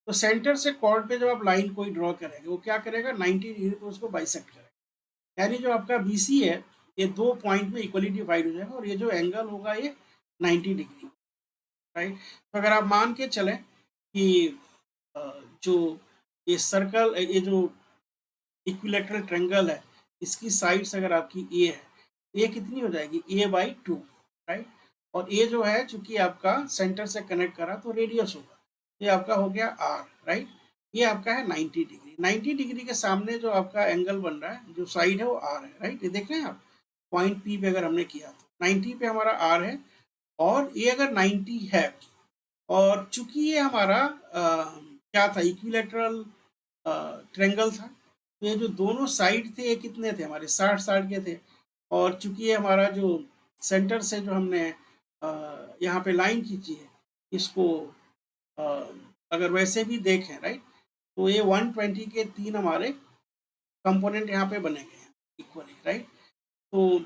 तो सेंटर से कॉर्ड पे जब आप लाइन कोई ड्रॉ करेंगे वो क्या करेगा, 90 डिग्री पे उसको बाइसेक्ट करेगा, यानी जो आपका बी सी है ये दो पॉइंट में इक्वली डिवाइड हो जाएगा, और ये जो एंगल होगा ये 90 डिग्री, राइट। तो अगर आप मान के चलें कि जो ये सर्कल, ये जो इक्विलेटरल ट्रायंगल है इसकी साइड्स अगर आपकी ए है, ए कितनी हो जाएगी, a/2, राइट, और ए जो है चूंकि आपका सेंटर से कनेक्ट करा तो रेडियस होगा, ये आपका हो गया r, राइट। ये आपका है 90 डिग्री, 90 डिग्री के सामने जो आपका एंगल बन रहा है जो साइड है वो r है, राइट। ये देख रहे हैं आप, पॉइंट P पे अगर हमने किया तो 90 पे हमारा r है, और ये अगर 90 है, और चूंकि ये हमारा क्या था, इक्विलेटरल ट्रायंगल था, तो ये जो दोनों साइड थे ये कितने थे, हमारे 60-60 के थे, और चूंकि ये हमारा जो सेंटर से जो हमने यहाँ पे लाइन खींची है इसको अ, अगर वैसे भी देखें, राइट, तो ये 120 के तीन हमारे कंपोनेंट यहाँ पे बने गए हैं इक्वली, राइट। तो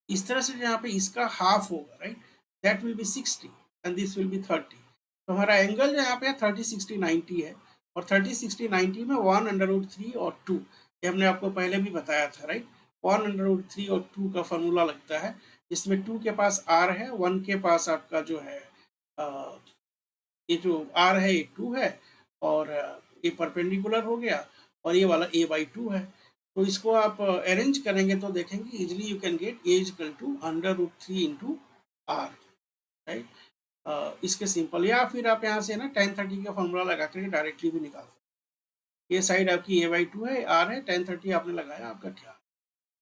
इस तरह से यहाँ पे इसका हाफ होगा, right, that will be 60 and this will be 30। तो हमारा एंगल जो यहाँ पे 30-60-90 है, और 30-60-90 में 1/√3 और 2 ये हमने आपको पहले भी बताया था, राइट। 1/3 और 2 का फॉर्मूला लगता है, जिसमें 2 के पास r है, 1 के पास आपका जो है ये जो r है ये 2 है, और ये परपेंडिकुलर हो गया, और ये वाला a/2 है। तो इसको आप अरेंज करेंगे तो देखेंगे easily you can get a equal to √3 into r, right. इसके सिंपल, या फिर आप यहाँ से ना tan30 का फॉर्मूला लगा करके डायरेक्टली भी निकाल सकते हैं। ये साइड आपकी a/2 है, r है, tan30 आपने लगाया, आपका क्या।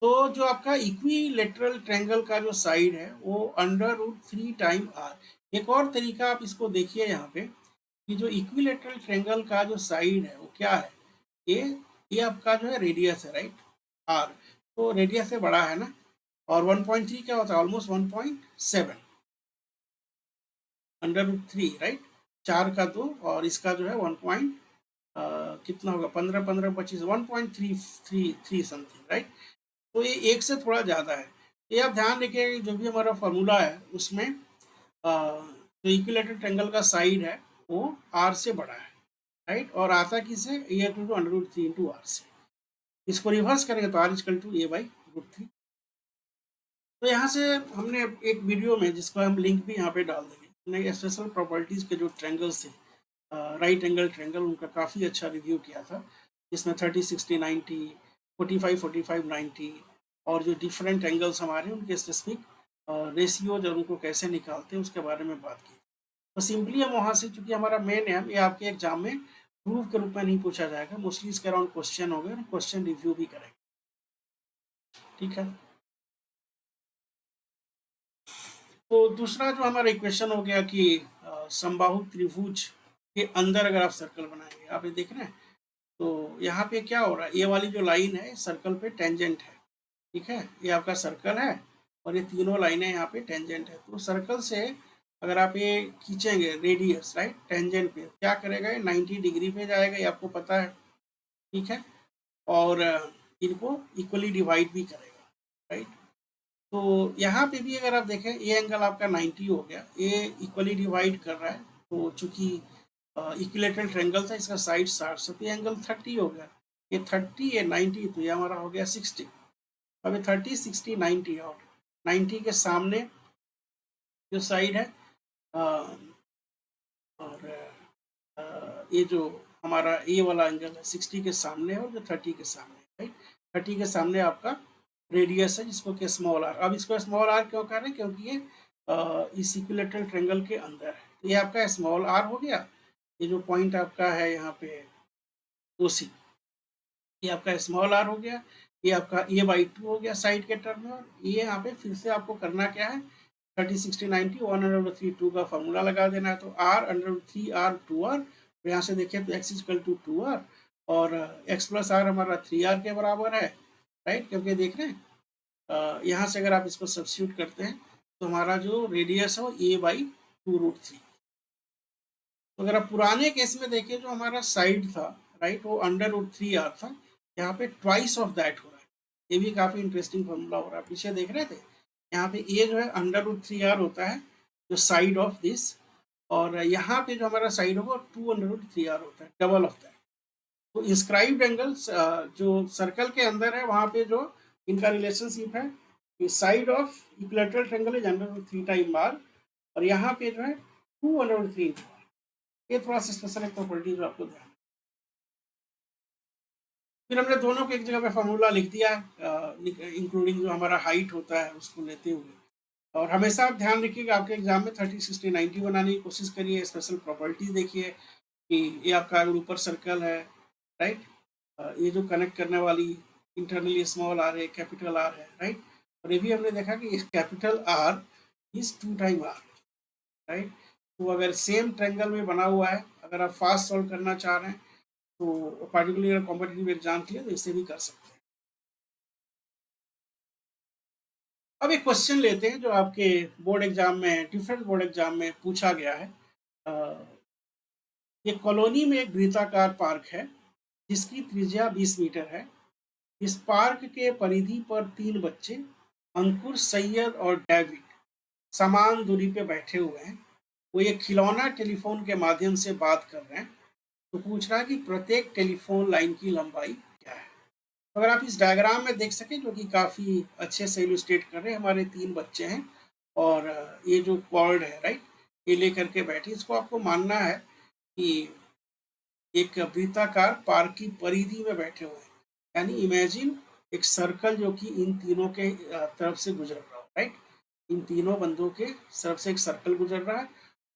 तो जो आपका इक्विलेटरल ट्रायंगल का जो साइड है वो √3 टाइम r। एक और तरीका आप इसको देखिए यहाँ पे कि जो इक्विलेटरल ट्रायंगल का जो साइड है वो क्या है, ये आपका जो है रेडियस है, राइट, r। तो रेडियस से बड़ा है ना, और 1.3 क्या होता है, ऑलमोस्ट 1.7 √3, राइट। 4 का 2 और इसका जो है 1 पॉइंट कितना होगा, 15 15 25 1.33 समथिंग, राइट। तो ये एक से थोड़ा ज़्यादा है। ये आप ध्यान रखिए जो भी हमारा फॉर्मूला है उसमें जो इक्विलेटरल ट्रायंगल का साइड है वो r से बड़ा है, राइट, और आता किससे, ए टू √3 इंटू r से। इसको रिवर्स करेंगे तो r इक्वल टू a/√3। तो यहाँ से हमने एक वीडियो में, जिसको हम लिंक भी यहाँ पे डाल देंगे, हमने स्पेशल प्रॉपर्टीज़ के जो ट्रायंगल्स थे, राइट एंगल ट्रायंगल, उनका काफ़ी अच्छा रिव्यू किया था, जिसमें 30 60 90 45 45 90 और जो डिफरेंट एंगल्स हमारे उनके स्पेसिफिक रेशियोज और उनको कैसे निकालते हैं उसके बारे में बात की। तो सिंपली हम वहाँ से, चूंकि हमारा मेन है, ये आपके एग्जाम में प्रूफ के रूप में नहीं पूछा जाएगा, मोस्टली इसके अराउंड क्वेश्चन हो गए और क्वेश्चन रिव्यू भी करेंगे, ठीक है। तो दूसरा जो हमारा इक्वेशन हो गया कि समबाहु त्रिभुज के अंदर अगर आप सर्कल बनाएंगे, आप ये देख रहे हैं, तो यहाँ पे क्या हो रहा है, ये वाली जो लाइन है सर्कल पे टेंजेंट है, ठीक है, ये आपका सर्कल है और ये तीनों लाइनें यहाँ पे टेंजेंट है। तो सर्कल से अगर आप ये खींचेंगे रेडियस, राइट, टेंजेंट पे क्या करेगा, ये 90 डिग्री पे जाएगा, ये आपको पता है, ठीक है, और इनको इक्वली डिवाइड भी करेगा, राइट। तो यहाँ पे भी अगर आप देखें, ये एंगल आपका 90 हो गया, ये इक्वली डिवाइड कर रहा है, तो चूंकि इक्विलेटरल ट्रायंगल था, इसका साइड 60, तो ये एंगल 30 हो गया, ये 30 ये 90, तो ये हमारा हो गया 60। अब ये 30 60 90 और 90 के सामने जो साइड है, और ये जो हमारा ए वाला एंगल है 60 के सामने है, और जो 30 के सामने, राइट, 30 के सामने आपका रेडियस है, जिसको कि स्मॉल आर। अब इसको स्मॉल आर क्यों कर रहे हैं, क्योंकि ये इस इक्विलेटरल ट्रायंगल के अंदर है, तो ये आपका स्मॉल आर हो गया। ये जो पॉइंट आपका है यहाँ पे OC, ये आपका स्मॉल आर हो गया, ये आपका a/2 हो गया साइड के टर्म में, और ये यहाँ पे फिर से आपको करना क्या है, 30 60 90 1/3 2 का फॉर्मूला लगा देना है, तो r√3r 2r, यहाँ से देखिए तो x इक्वल टू 2r, और x प्लस r हमारा 3r के बराबर है, राइट, क्योंकि देख रहे हैं यहाँ से अगर आप इसको सब्स्टिट्यूट करते हैं तो हमारा जो रेडियस है वो a/2√3। तो अगर आप पुराने केस में देखिए, जो हमारा साइड था, राइट, वो √3r था, यहाँ पे ट्वाइस ऑफ दैट हो रहा है। ये भी काफ़ी इंटरेस्टिंग फॉर्मूला हो रहा है, पीछे देख रहे थे, यहाँ पे ये जो है √3r होता है जो साइड ऑफ दिस, और यहाँ पे जो हमारा साइड होगा 2√3r होता है, डबल ऑफ दैट। तो इंस्क्राइब्ड एंगल्स जो सर्कल के अंदर है, वहाँ पे जो इनका रिलेशनशिप है, side of equilateral triangle is √3 time r, और यहाँ पे जो है 2√3। ये थोड़ा सा स्पेशल एक प्रॉपर्टी जो आपको ध्यान। फिर हमने दोनों को एक जगह पे फॉर्मूला लिख दिया, इंक्लूडिंग जो हमारा हाइट होता है उसको लेते हुए। और हमेशा आप ध्यान रखिएगा, आपके एग्जाम में 30 60 90 बनाने की कोशिश करिए, स्पेशल प्रॉपर्टीज देखिए कि ये आपका अगर ऊपर सर्कल है, राइट, ये जो कनेक्ट करने वाली इंटरनली स्मॉल आर है, कैपिटल आर है, राइट, और ये भी हमने देखा कि capital r is 2 time r, right. तो अगर सेम ट्रायंगल में बना हुआ है, अगर आप फास्ट सॉल्व करना चाह रहे हैं, तो पार्टिकुलर कॉम्पिटिटिव एग्जाम के लिए तो इसे भी कर सकते हैं। अब एक क्वेश्चन लेते हैं जो आपके बोर्ड एग्जाम में, डिफरेंट बोर्ड एग्जाम में पूछा गया है। ये कॉलोनी में एक वृत्ताकार पार्क है जिसकी त्रिज्या 20 मीटर है। इस पार्क के परिधि पर 3 बच्चे, अंकुर, सैयद और डेविड, समान दूरी पे बैठे हुए हैं। वो ये खिलौना टेलीफोन के माध्यम से बात कर रहे हैं। तो पूछ रहा है कि प्रत्येक टेलीफोन लाइन की लंबाई क्या है। अगर आप इस डायग्राम में देख सकें, जो कि काफ़ी अच्छे से इलुस्ट्रेट कर रहे हैं, हमारे 3 बच्चे हैं और ये जो कॉर्ड है, राइट, ये लेकर के बैठे। इसको आपको मानना है कि एक वृत्ताकार पार्क की परिधि में बैठे हुए हैं, यानी इमेजिन एक सर्कल जो कि इन तीनों के तरफ से गुजर रहा हो, राइट। इन तीनों बंदों के तरफ से एक सर्कल गुजर रहा है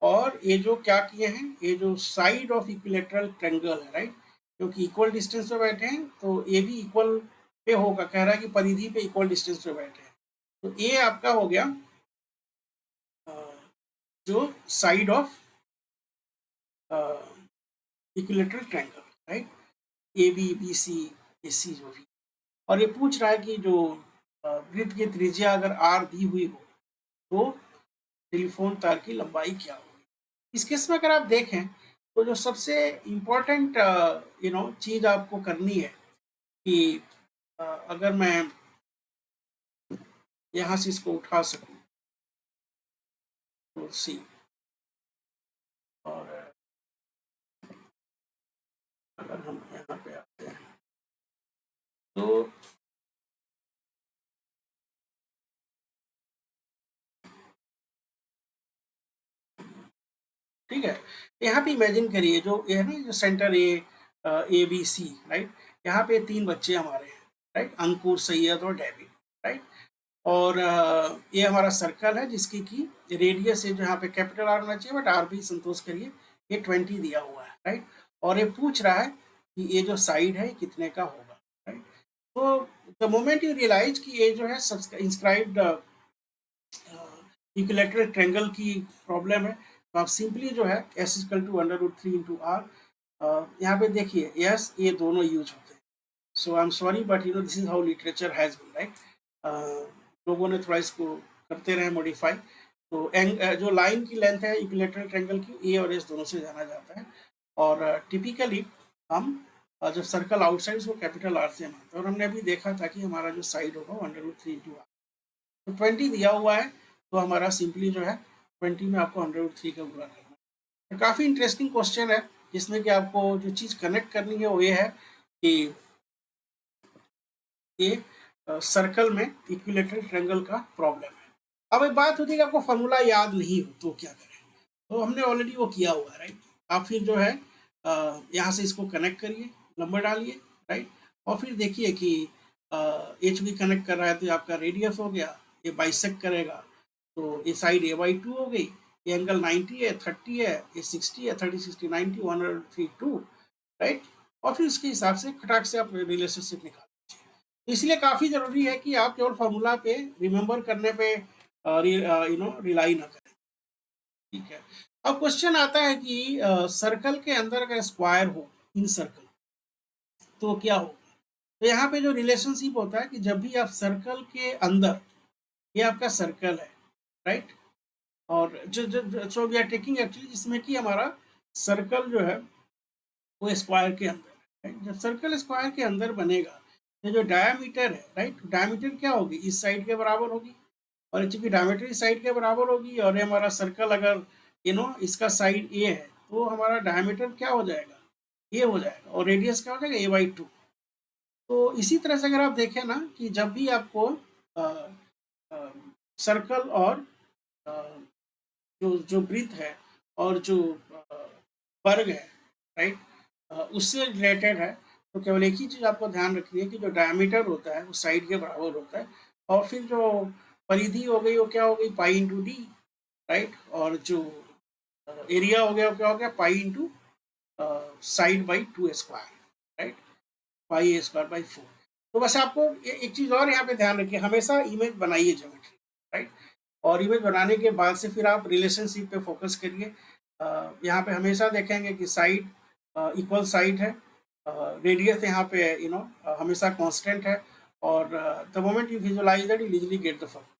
और ये जो क्या किए हैं, ये जो साइड ऑफ इक्विलेटरल ट्रायंगल है, राइट, क्योंकि इक्वल डिस्टेंस पे बैठे हैं तो ये भी इक्वल पे होगा, कह रहा है कि परिधि पे इक्वल डिस्टेंस पे बैठे हैं। तो ये आपका हो गया जो side of equilateral triangle, right, A B B C A C जो भी। और ये पूछ रहा है कि जो वृत्त की त्रिज्या अगर आर दी हुई हो तो टेलीफोन तार की लंबाई क्या होगी। इस केस में अगर आप देखें तो जो सबसे इम्पोर्टेंट चीज आपको करनी है कि अगर मैं यहाँ से इसको उठा सकूं तो सी, और अगर हम यहाँ पे आते हैं तो ठीक है, यहाँ पे इमेजिन करिए जो ये है ना, जो centre A B C, right, यहाँ पे 3 बच्चे हमारे हैं, राइट, अंकुर, सैयद और डेविड, राइट। और ये हमारा सर्कल है जिसकी की रेडियस है जो यहाँ पे कैपिटल आर होना चाहिए, बट आर भी संतोष करिए, ये 20 दिया हुआ है, राइट। और ये पूछ रहा है कि ये जो साइड है कितने का होगा, राइट। तो द मोमेंट यू रियलाइज कि ये जो है इंस्क्राइब्ड इक्विलेटरल ट्रायंगल की प्रॉब्लम है, तो आप सिंपली जो है s equal to √3 into R, यहाँ पे देखिए यस ये दोनों यूज होते हैं। So I am sorry but this is how literature has been, right. लोगों ने थोड़ा इसको करते रहे मॉडिफाई। तो जो लाइन की लेंथ है इक्विलेटरल ट्रायंगल की, ए और एस दोनों से जाना जाता है। और टिपिकली हम जब सर्कल आउटसाइड उसको कैपिटल आर से मानते हैं, और हमने अभी देखा था कि हमारा जो साइड होगा 1√3 इंटू आर, तो 20 दिया हुआ है, तो हमारा सिंपली जो है 20 में आपको 1√3 का गुणा करना है। तो काफ़ी इंटरेस्टिंग क्वेश्चन है जिसमें कि आपको जो चीज़ कनेक्ट करनी है वो ये है कि ये सर्कल में इक्विलेटरल ट्रायंगल का प्रॉब्लम है। अब एक बात होती है कि आपको फॉर्मूला याद नहीं हो तो क्या करें, तो हमने ऑलरेडी वो किया हुआ है, राइट। आप फिर जो है यहाँ से इसको कनेक्ट करिए, नंबर डालिए, राइट, और फिर देखिए कि एच भी कनेक्ट कर रहा है तो आपका रेडियस हो गया, ये बाइसेक्ट करेगा तो ये साइड a/2 हो गई, ये एंगल 90 है, 30 है, ये 60 है, 30 60 90 103 2, राइट। और फिर उसके हिसाब से खटाक से आप रिलेशनशिप निकाल। इसलिए काफ़ी ज़रूरी है कि आप केवल फॉर्मूला पे रिमेंबर करने पे रिलाई ना करें, ठीक है। अब क्वेश्चन आता है कि सर्कल के अंदर अगर स्क्वायर हो, इन सर्कल, तो क्या होगा। तो यहाँ पे जो रिलेशनशिप होता है कि जब भी आप सर्कल के अंदर, ये आपका सर्कल है, राइट, और जो so we are taking actually जिसमें कि हमारा सर्कल जो है वो स्क्वायर के अंदर है, right? जब सर्कल स्क्वायर के अंदर बनेगा तो जो डायमीटर है, राइट, डायमीटर क्या होगी, इस साइड के बराबर होगी, और चूंकि डायमीटर इस साइड के बराबर होगी और ये हमारा सर्कल अगर इसका साइड ए है तो हमारा डायमीटर क्या हो जाएगा, ए हो जाएगा, और रेडियस क्या हो जाएगा, a/2। तो इसी तरह से अगर आप देखें ना कि जब भी आपको सर्कल और अ, जो जो वृत्त है और जो वर्ग है, राइट, उससे रिलेटेड है, तो केवल एक ही चीज़ आपको ध्यान रखनी है कि जो डायमीटर होता है वो साइड के बराबर होता है, और फिर जो परिधि हो गई वो क्या हो गई, पाई इंटू डी, राइट, और जो एरिया हो गया वो क्या हो गया, pi into side by 2 square, right, pi a square by 4। तो बस आपको एक चीज़ और यहाँ पे ध्यान रखिए, हमेशा इमेज बनाइए ज्योमेट्री, राइट, और इमेज बनाने के बाद से फिर आप रिलेशनशिप पे फोकस करिए। यहाँ पे हमेशा देखेंगे कि साइड इक्वल साइड है, रेडियस यहाँ पे हमेशा कांस्टेंट है, और the moment you visualise that you easily get the formula.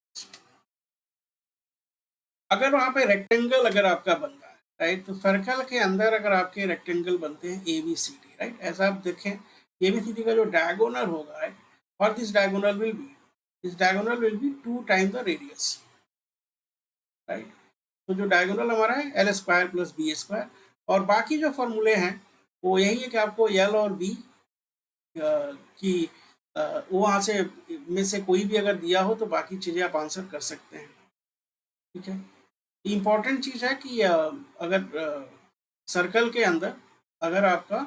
अगर वहाँ पे रेक्टेंगल अगर आपका बन रहा है, राइट, तो सर्कल के अंदर अगर आपके रेक्टेंगल बनते हैं A B C D, right, ऐसा आप देखें ए बी सी डी का जो डायगोनल होगा, राइट, और this diagonal will be 2 time the radius, right. तो जो डायगोनल हमारा है L square plus B square, और बाकी जो फॉर्मूले हैं वो यही है कि आपको एल और बी की वहाँ से में से कोई भी अगर दिया हो तो बाकी चीज़ें आप आंसर कर सकते हैं। ठीक है, इम्पॉर्टेंट चीज़ है कि अगर सर्कल के अंदर अगर आपका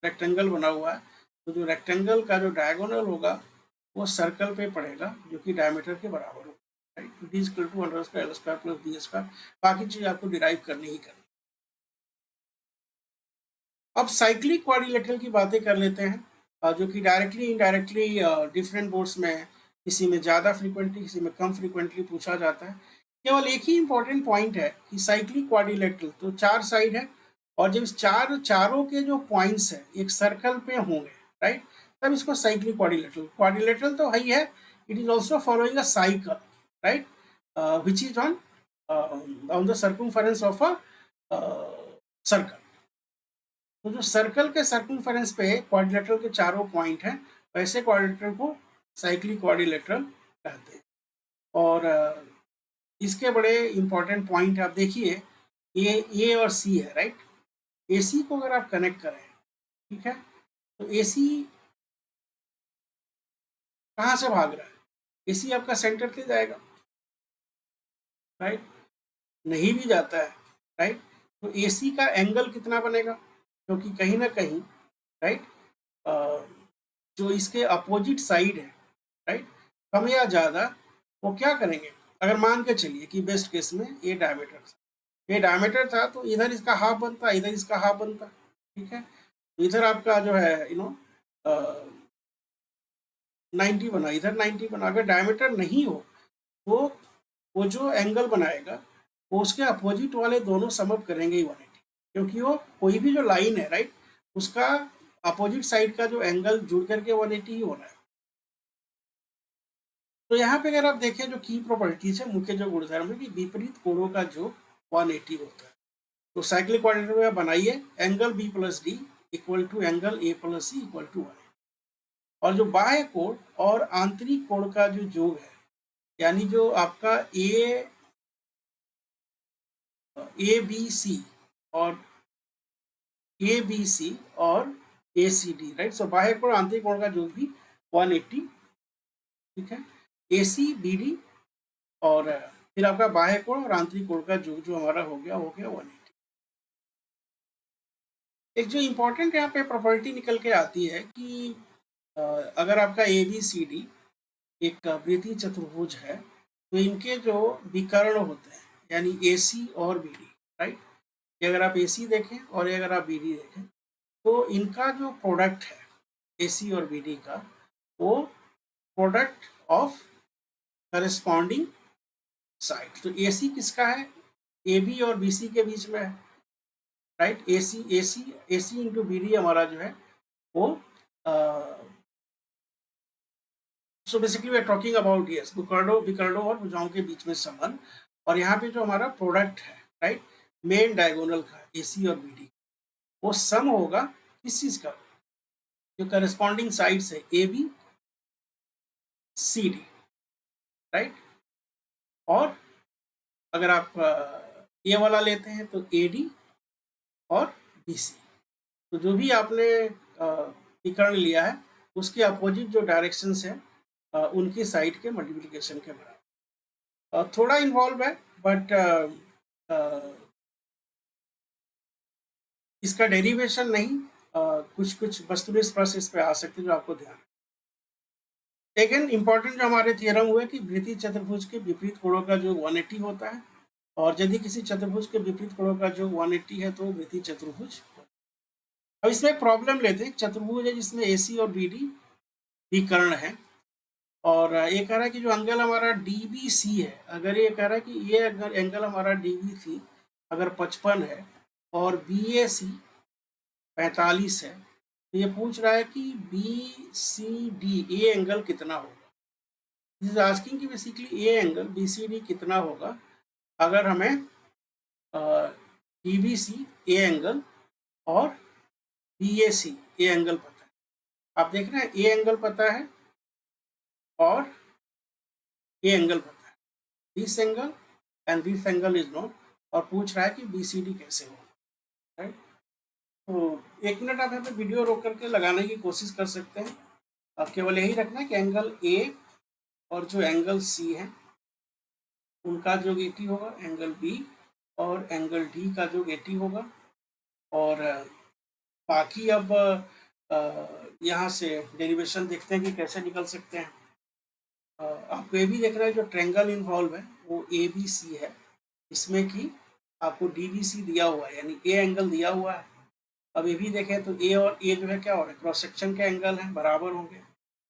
रेक्टेंगल बना हुआ है तो जो रेक्टेंगल का जो डायगोनल होगा वो सर्कल पे पड़ेगा जो कि डायमीटर के बराबर होगा, right. D equal to under square L square plus B square, बाकी चीज़ आपको डिराइव करनी ही करनी। अब साइक्लिक क्वाड्रिलेटरल की बातें कर लेते हैं, जो कि डायरेक्टली इनडायरेक्टली डिफरेंट बोर्ड्स में है, किसी में ज़्यादा फ्रीक्वेंटली किसी में कम फ्रीक्वेंटली पूछा जाता है। केवल एक ही इंपॉर्टेंट पॉइंट है कि साइक्लिक क्वाड्रिलेटरल तो 4 साइड है, और जब इस चारों के जो पॉइंट्स हैं एक सर्कल पे होंगे, राइट, तब इसको साइक्लिक क्वाड्रिलेटरल क्वाड्रिलेटरल तो है ही है, it is also following a cycle, right, which is on the circumference of a circle. तो जो सर्कल के सर्कमफेरेंस पे क्वाड्रिलेटरल के चारों पॉइंट हैं, वैसे क्वाड्रिलेटरल को साइक्लिक क्वाड्रिलेटरल कहते हैं। और इसके बड़े इंपॉर्टेंट पॉइंट आप देखिए, ए और सी है, राइट। ए सी को अगर आप कनेक्ट करें, ठीक है, तो ए सी कहाँ से भाग रहा है? ए सी आपका सेंटर से जाएगा, राइट, नहीं भी जाता है, राइट, तो ए सी का एंगल कितना बनेगा? क्योंकि कहीं ना कहीं, राइट, जो इसके अपोजिट साइड है, राइट, कम या ज़्यादा, वो क्या करेंगे? अगर मान के चलिए कि बेस्ट केस में ये डायमीटर था तो इधर इसका हाफ बनता, इधर इसका हाफ बनता, ठीक है, तो इधर आपका जो है 90 बना, इधर 90 बना। अगर डायमीटर नहीं हो तो वो जो एंगल बनाएगा वो उसके अपोजिट वाले दोनों समअप करेंगे ही 180, क्योंकि वो कोई भी जो लाइन है, राइट, उसका अपोजिट साइड का जो एंगल जुड़ करके 180 ही होना है। तो यहाँ पे अगर आप देखें जो की प्रॉपर्टीज है, मुख्य जो गुणधर्म है कि विपरीत कोणों का जो 180 होता है। तो साइक्लिक क्वाड्रिलेटरल में बनाइए angle B plus D equal to angle A plus C equal to 180, और जो बाह्य कोण और आंतरिक कोण का जो योग है, यानी जो आपका ए बी सी और ए बी सी और ए सी डी, राइट, सो बाह्य कोण आंतरिक कोण का योग भी 180, ठीक है, ए सी बी डी, और फिर आपका बाह्य कोण और आंतरिक कोण का योग जो हमारा हो गया 180। एक जो इम्पोर्टेंट यहाँ पे प्रॉपर्टी निकल के आती है कि अगर आपका ए बी सी डी एक वृत्तीय चतुर्भुज है तो इनके जो विकर्ण होते हैं, यानी ए सी और बी डी, राइट, ये अगर आप ए सी देखें और ये अगर आप बी डी देखें तो इनका जो प्रोडक्ट है ए सी और बी डी का, वो प्रोडक्ट ऑफ करस्पॉन्डिंग साइड। तो ए सी किसका है? ए बी और बी सी के बीच में है, right, A C into B D हमारा जो है वो so basically we are talking about yes विकर्णों और भुजाओं के बीच में संबंध। और यहाँ पे जो हमारा प्रोडक्ट है, राइट, मेन डायगोनल का ए सी और बी डी, वो सम होगा किस चीज का? जो करस्पॉन्डिंग साइड्स है A B C D, right, और अगर आप ए वाला लेते हैं तो ए डी और बी सी, तो जो भी आपने विकर्ण लिया है उसके अपोजिट जो डायरेक्शंस है उनकी साइड के मल्टीप्लिकेशन के बराबर। थोड़ा इन्वॉल्व है, बट इसका डेरिवेशन नहीं, कुछ कुछ वस्तुनिष्ठ प्रश्न इस पे आ सकते हैं जो आपको ध्यान है। लेकिन इंपॉर्टेंट जो हमारे थियरम हुए कि वृत्तीय चतुर्भुज के विपरीत कोणों का जो 180 होता है, और यदि किसी चतुर्भुज के विपरीत कोणों का जो 180 है तो वृत्तीय चतुर्भुज। अब इसमें एक प्रॉब्लम लेते हैं, चतुर्भुज है जिसमें ए सी और बी डी विकर्ण है, और ये कह रहा है कि जो एंगल हमारा डी बी सी है, अगर ये कह रहा है कि ये अगर एंगल हमारा डी बी सी अगर 55 है और बी ए सी 45 है, तो ये पूछ रहा है कि B C D A angle कितना होगा। दिस इज आस्किंग कि basically a angle B C D कितना होगा अगर हमें D B C A angle और B A C A angle पता है। आप देख रहे हैं ए एंगल पता है और ए एंगल पता है, this angle and this angle is known, और पूछ रहा है कि बी सी डी कैसे होगा, राइट। तो 1 मिनट आप यहाँ पे वीडियो रोक करके लगाने की कोशिश कर सकते हैं। अब केवल यही रखना है कि एंगल ए और जो एंगल सी है उनका जो 80 होगा, एंगल बी और एंगल डी का जो 80 होगा। और बाकी अब यहाँ से डेरिवेशन देखते हैं कि कैसे निकल सकते हैं। आपको ये भी देखना है जो ट्रेंगल इन्वॉल्व है वो ए बी सी है, इसमें कि आपको डी बी सी दिया हुआ है, यानी ए एंगल दिया हुआ है। अब ये भी देखें तो ए और ए जो है क्या हो रहा है, क्रॉस सेक्शन के एंगल है, बराबर होंगे।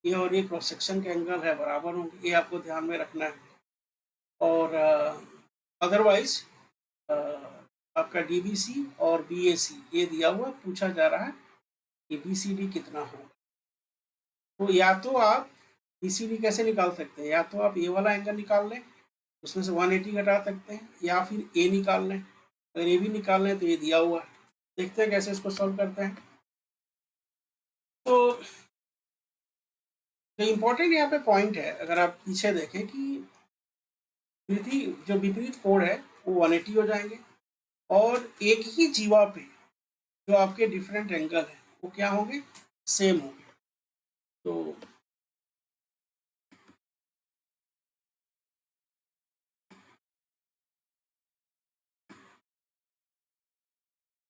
ए और ए क्रॉस सेक्शन के एंगल है, बराबर होंगे। ये आपको ध्यान में रखना है। और अदरवाइज आपका डी बी सी और बी ए सी ये दिया हुआ, पूछा जा रहा है कि बी सी डी कितना होगा। तो या तो आप बी सी डी कैसे निकाल सकते हैं, या तो आप ए वाला एंगल निकाल लें, उसमें से 180 घटा सकते हैं, या फिर ए निकाल लें। अगर ए भी निकाल लें तो ये दिया हुआ है। देखते हैं कैसे इसको सॉल्व करते हैं। तो जो इम्पोर्टेंट यहाँ पे पॉइंट है, अगर आप पीछे देखें कि जो विपरीत कोण है वो 180 हो जाएंगे, और एक ही जीवा पे जो आपके डिफरेंट एंगल है वो क्या होंगे, सेम होंगे। तो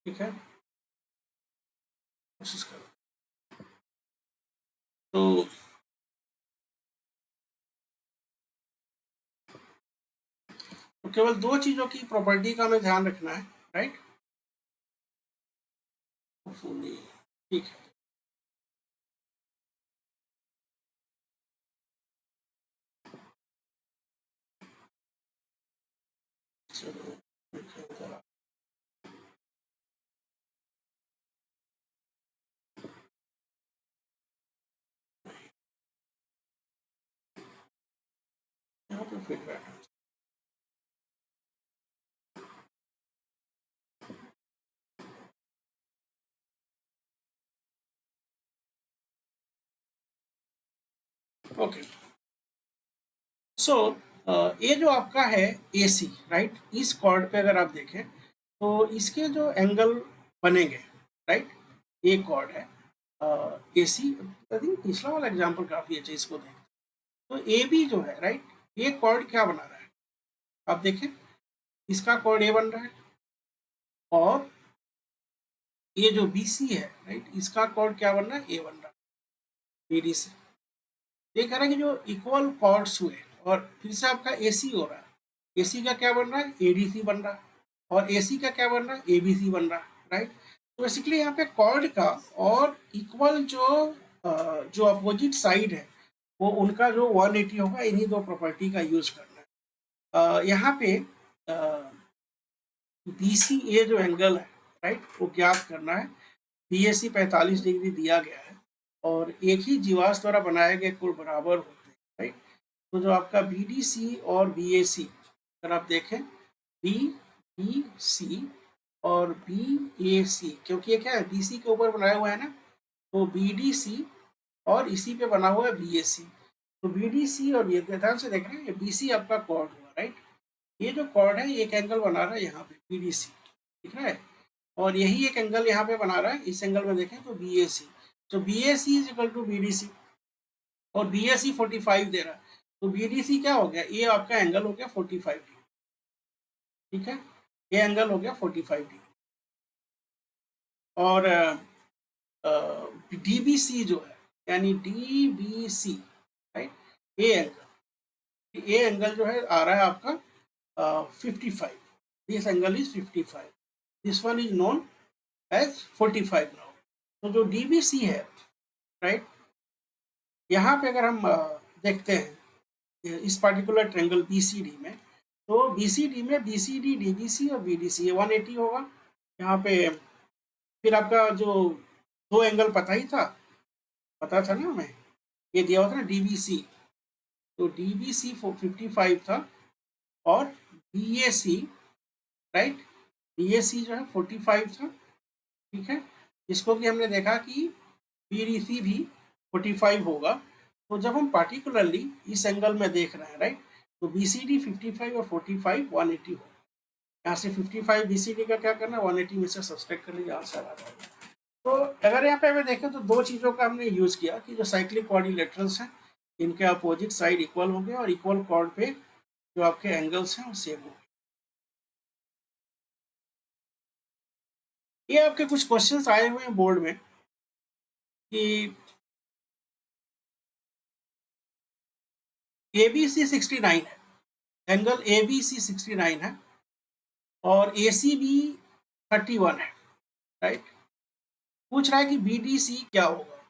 ठीक है, कोशिश करो। तो केवल दो चीजों की प्रॉपर्टी का हमें ध्यान रखना है, राइट। ठीक है, चलो जरा यहाँ पे फीडबैक है। ओके, सो ये जो आपका है ए सी, राइट, इस कॉर्ड पे अगर आप देखें तो इसके जो एंगल बनेंगे, राइट, ये कॉर्ड है ए सी। आई थिंक तीसरा वाला एग्जाम्पल काफ़ी अच्छा, इसको देखें तो ए बी जो है, राइट, ये कॉर्ड क्या बना रहा है, आप देखें इसका कॉर्ड ए बन रहा है, और ये जो बी सी है, राइट, इसका कॉर्ड क्या बन रहा है, ए बन रहा है बी डी से। ये कह रहा है कि जो इक्वल कॉर्ड्स हुए, और फिर से आपका ए सी हो रहा है, ए सी का क्या बन रहा है, ए डी सी बन रहा है, और ए सी का क्या बन रहा है, ए बी सी बन रहा है, राइट। तो बेसिकली यहाँ पे कॉर्ड का और इक्वल जो अपोजिट साइड है वो उनका जो 180 होगा, इन्हीं दो प्रॉपर्टी का यूज करना है। यहाँ पे बी सी ए जो एंगल है, राइट, वो ज्ञात करना है। बी ए सी 45 डिग्री दिया गया है, और एक ही जीवाश द्वारा बनाए गए कोण बराबर होते हैं, राइट। तो जो आपका बी डी सी और बी ए सी, अगर आप देखें बी बी सी और बी ए सी, क्योंकि ये क्या है, बी सी के ऊपर बनाया हुआ है ना, तो बी डी सी और इसी पे बना हुआ है बी ए सी। तो बी डी सी और ये ध्यान से देख रहे हैं, बी सी आपका कॉर्ड हुआ, राइट। ये जो कॉर्ड है एक एंगल बना रहा है यहाँ पे बी डी सी, दिख रहा है, और यही एक एंगल यहाँ पे बना रहा है, इस एंगल में देखें तो बी ए सी। तो B A C is equal to B D C, और बी ए सी 45 दे रहा है, तो बी डी सी क्या हो गया, ये आपका एंगल हो गया 45 डिग्री, ठीक है, ये एंगल हो गया 45 डिग्री। और डी बी सी जो है, यानी D B C, right, A angle जो है आ रहा है आपका 55, this angle is 55, this one is known as 45 now. तो जो डी बी सी है, राइट, यहाँ पे अगर हम देखते हैं इस particular triangle B C D में, तो बी सी डी में B C D, D B C और बी डी सी, ये 180 होगा यहाँ पे। फिर आपका जो दो एंगल पता था ना हमें, ये दिया हुआ था ना डी बी सी, तो डी बी सी 55 था, और B A C, right, B A C जो है 45 था, ठीक है, इसको भी हमने देखा कि बी डी सी भी 45 होगा। तो जब हम पार्टिकुलरली इस एंगल में देख रहे हैं, राइट, तो बी सी डी 55 और 45 180 होगा। यहाँ से 55 बी सी डी का क्या करना है, 180 में से सब्सट्रैक्ट कर लीजिए, आंसर आ जाएगा। तो अगर यहाँ पे हमें देखें तो दो चीज़ों का हमने यूज़ किया कि जो साइक्लिक क्वाड्रिलेटरल्स हैं इनके अपोजिट साइड इक्वल होंगे और इक्वल कॉर्ड पे जो आपके एंगल्स हैं वो सेम होंगे। ये आपके कुछ क्वेश्चंस आए हुए हैं बोर्ड में कि ABC 69 है, एंगल ABC 69 है और ACB 31 है, राइट। पूछ रहा है कि BDC क्या होगा।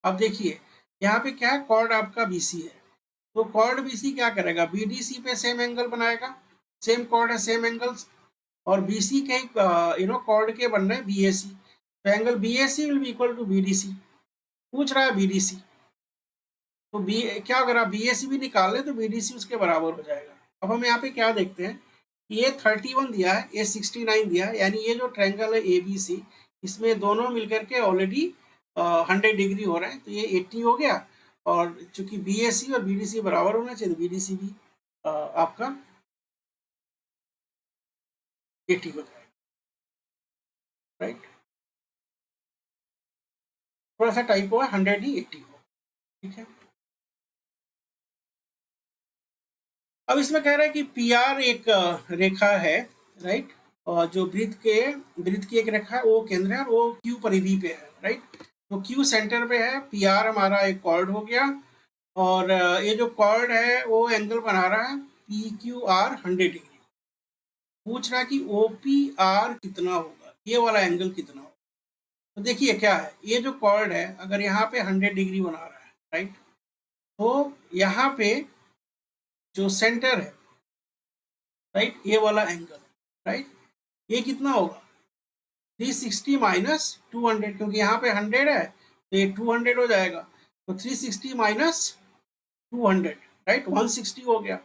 अब देखिए यहाँ पे क्या है, कॉर्ड आपका BC है, तो कॉर्ड BC क्या करेगा, BDC पे सेम एंगल बनाएगा, सेम कॉर्ड है सेम एंगल्स, और BC के कॉर्ड के बन रहे हैं BAC, तो angle BAC will be equal to BDC। पूछ रहा है BDC, तो बी क्या अगर आप BAC भी निकाल लें तो BDC उसके बराबर हो जाएगा। अब हम यहाँ पे क्या देखते हैं, ये 31 दिया है, ये 69 दिया है, यानी ये जो ट्रायंगल है ABC इसमें दोनों मिलकर के ऑलरेडी 100 डिग्री हो रहे हैं, तो ये 80 हो गया, और चूंकि BAC और BDC बराबर होना चाहिए तो BDC भी आपका 80 हो जाएगा, राइट। थोड़ा सा टाइप हुआ, 100 ही 80 हो, ठीक है। अब इसमें कह रहा है कि PR एक रेखा है, राइट, और जो वृत्त की एक रेखा है, वो केंद्र है और वो Q परिधि पे है, राइट। तो Q सेंटर पे है, PR हमारा एक कॉर्ड हो गया, और ये जो कॉर्ड है वो एंगल बना रहा है PQR 100 डिग्री। पूछ रहा है कि OPR कितना होगा, ये वाला एंगल कितना होगा। तो देखिए क्या है, ये जो कॉर्ड है अगर यहाँ पे 100 डिग्री बना रहा है, राइट, तो यहाँ पे जो सेंटर है, राइट, ये वाला एंगल, राइट, ये कितना होगा 360 माइनस 200, क्योंकि यहाँ पे 100 है तो ये 200 हो जाएगा, तो 360 माइनस 200, राइट, 160 हो गया।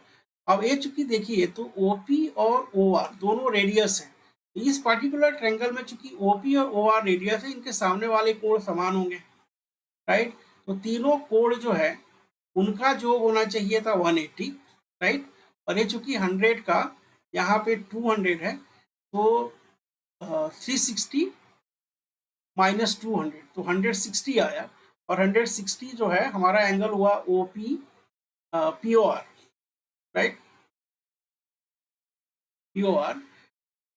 अब ये चूंकि देखिए तो OP और OR दोनों रेडियस हैं, तो इस पर्टिकुलर ट्रायंगल में चूंकि OP और OR रेडियस है, इनके सामने वाले कोण समान होंगे, राइट। तो तीनों कोण जो है उनका जो होना चाहिए था 180, राइट, और ये चूंकि 100 का यहाँ पे 200 है, तो 360 माइनस 200, तो 160 आया, और 160 जो है हमारा एंगल हुआ OP POR, राइट, POR।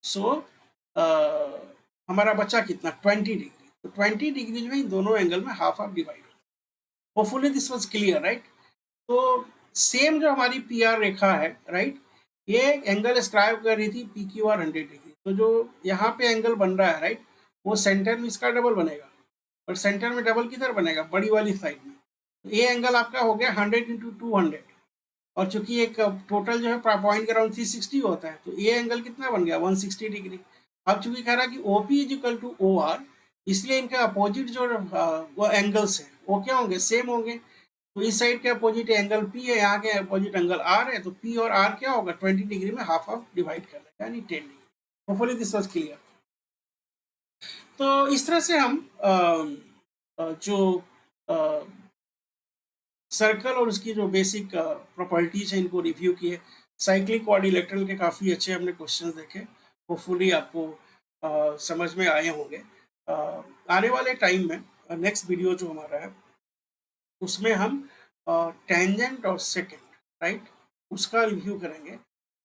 सो हमारा बचा कितना 20 डिग्री, तो 20 डिग्री जो है इन दोनों एंगल में हाफ हाफ डिवाइड हो। Hopefully this was clear, right. तो सेम जो हमारी PR रेखा है, राइट, ये एंगल स्क्राइब कर रही थी PQR 100 डिग्री, तो जो यहाँ पे एंगल बन रहा है, राइट, वो सेंटर में इसका डबल बनेगा, और सेंटर में डबल किधर बनेगा, बड़ी वाली साइड में। तो ये एंगल आपका हो गया 100 इंटू 200, और चूंकि एक टोटल जो है पॉइंट के अराउंड 360 होता है, तो ये एंगल कितना बन गया 160 डिग्री। अब चूंकि कह रहा है कि OP is equal to OR, इसलिए इनके अपोजिट जो वो एंगल्स हैं वो क्या होंगे, सेम होंगे। तो इस साइड के अपोजिट एंगल P है, यहाँ के अपोजिट एंगल R है, तो P और R क्या होगा 20 डिग्री में हाफ हाफ डिवाइड कर लेगा, यानी 10 degree. Hopefully this was clear. तो इस तरह से हम जो सर्कल और उसकी जो बेसिक प्रॉपर्टीज है इनको रिव्यू किए। साइक्लिक क्वाड्रिलेटरल के काफ़ी अच्छे हमने क्वेश्चंस देखे, होपफुली आपको समझ में आए होंगे। आने वाले टाइम में नेक्स्ट वीडियो जो हमारा है उसमें हम टेंजेंट और सेकेंड, राइट, उसका रिव्यू करेंगे,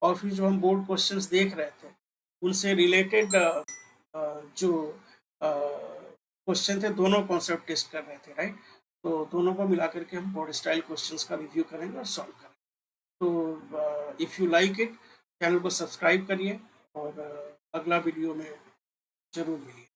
और फिर जो हम बोर्ड क्वेश्चंस देख रहे थे उनसे रिलेटेड जो क्वेश्चन थे दोनों कॉन्सेप्ट टेस्ट कर रहे थे, राइट। तो दोनों को मिला करके हम बोर्ड स्टाइल क्वेश्चंस का रिव्यू करेंगे और सॉल्व करेंगे। तो if you like it, channel को सब्सक्राइब करिए, और अगला वीडियो में ज़रूर मिलिए।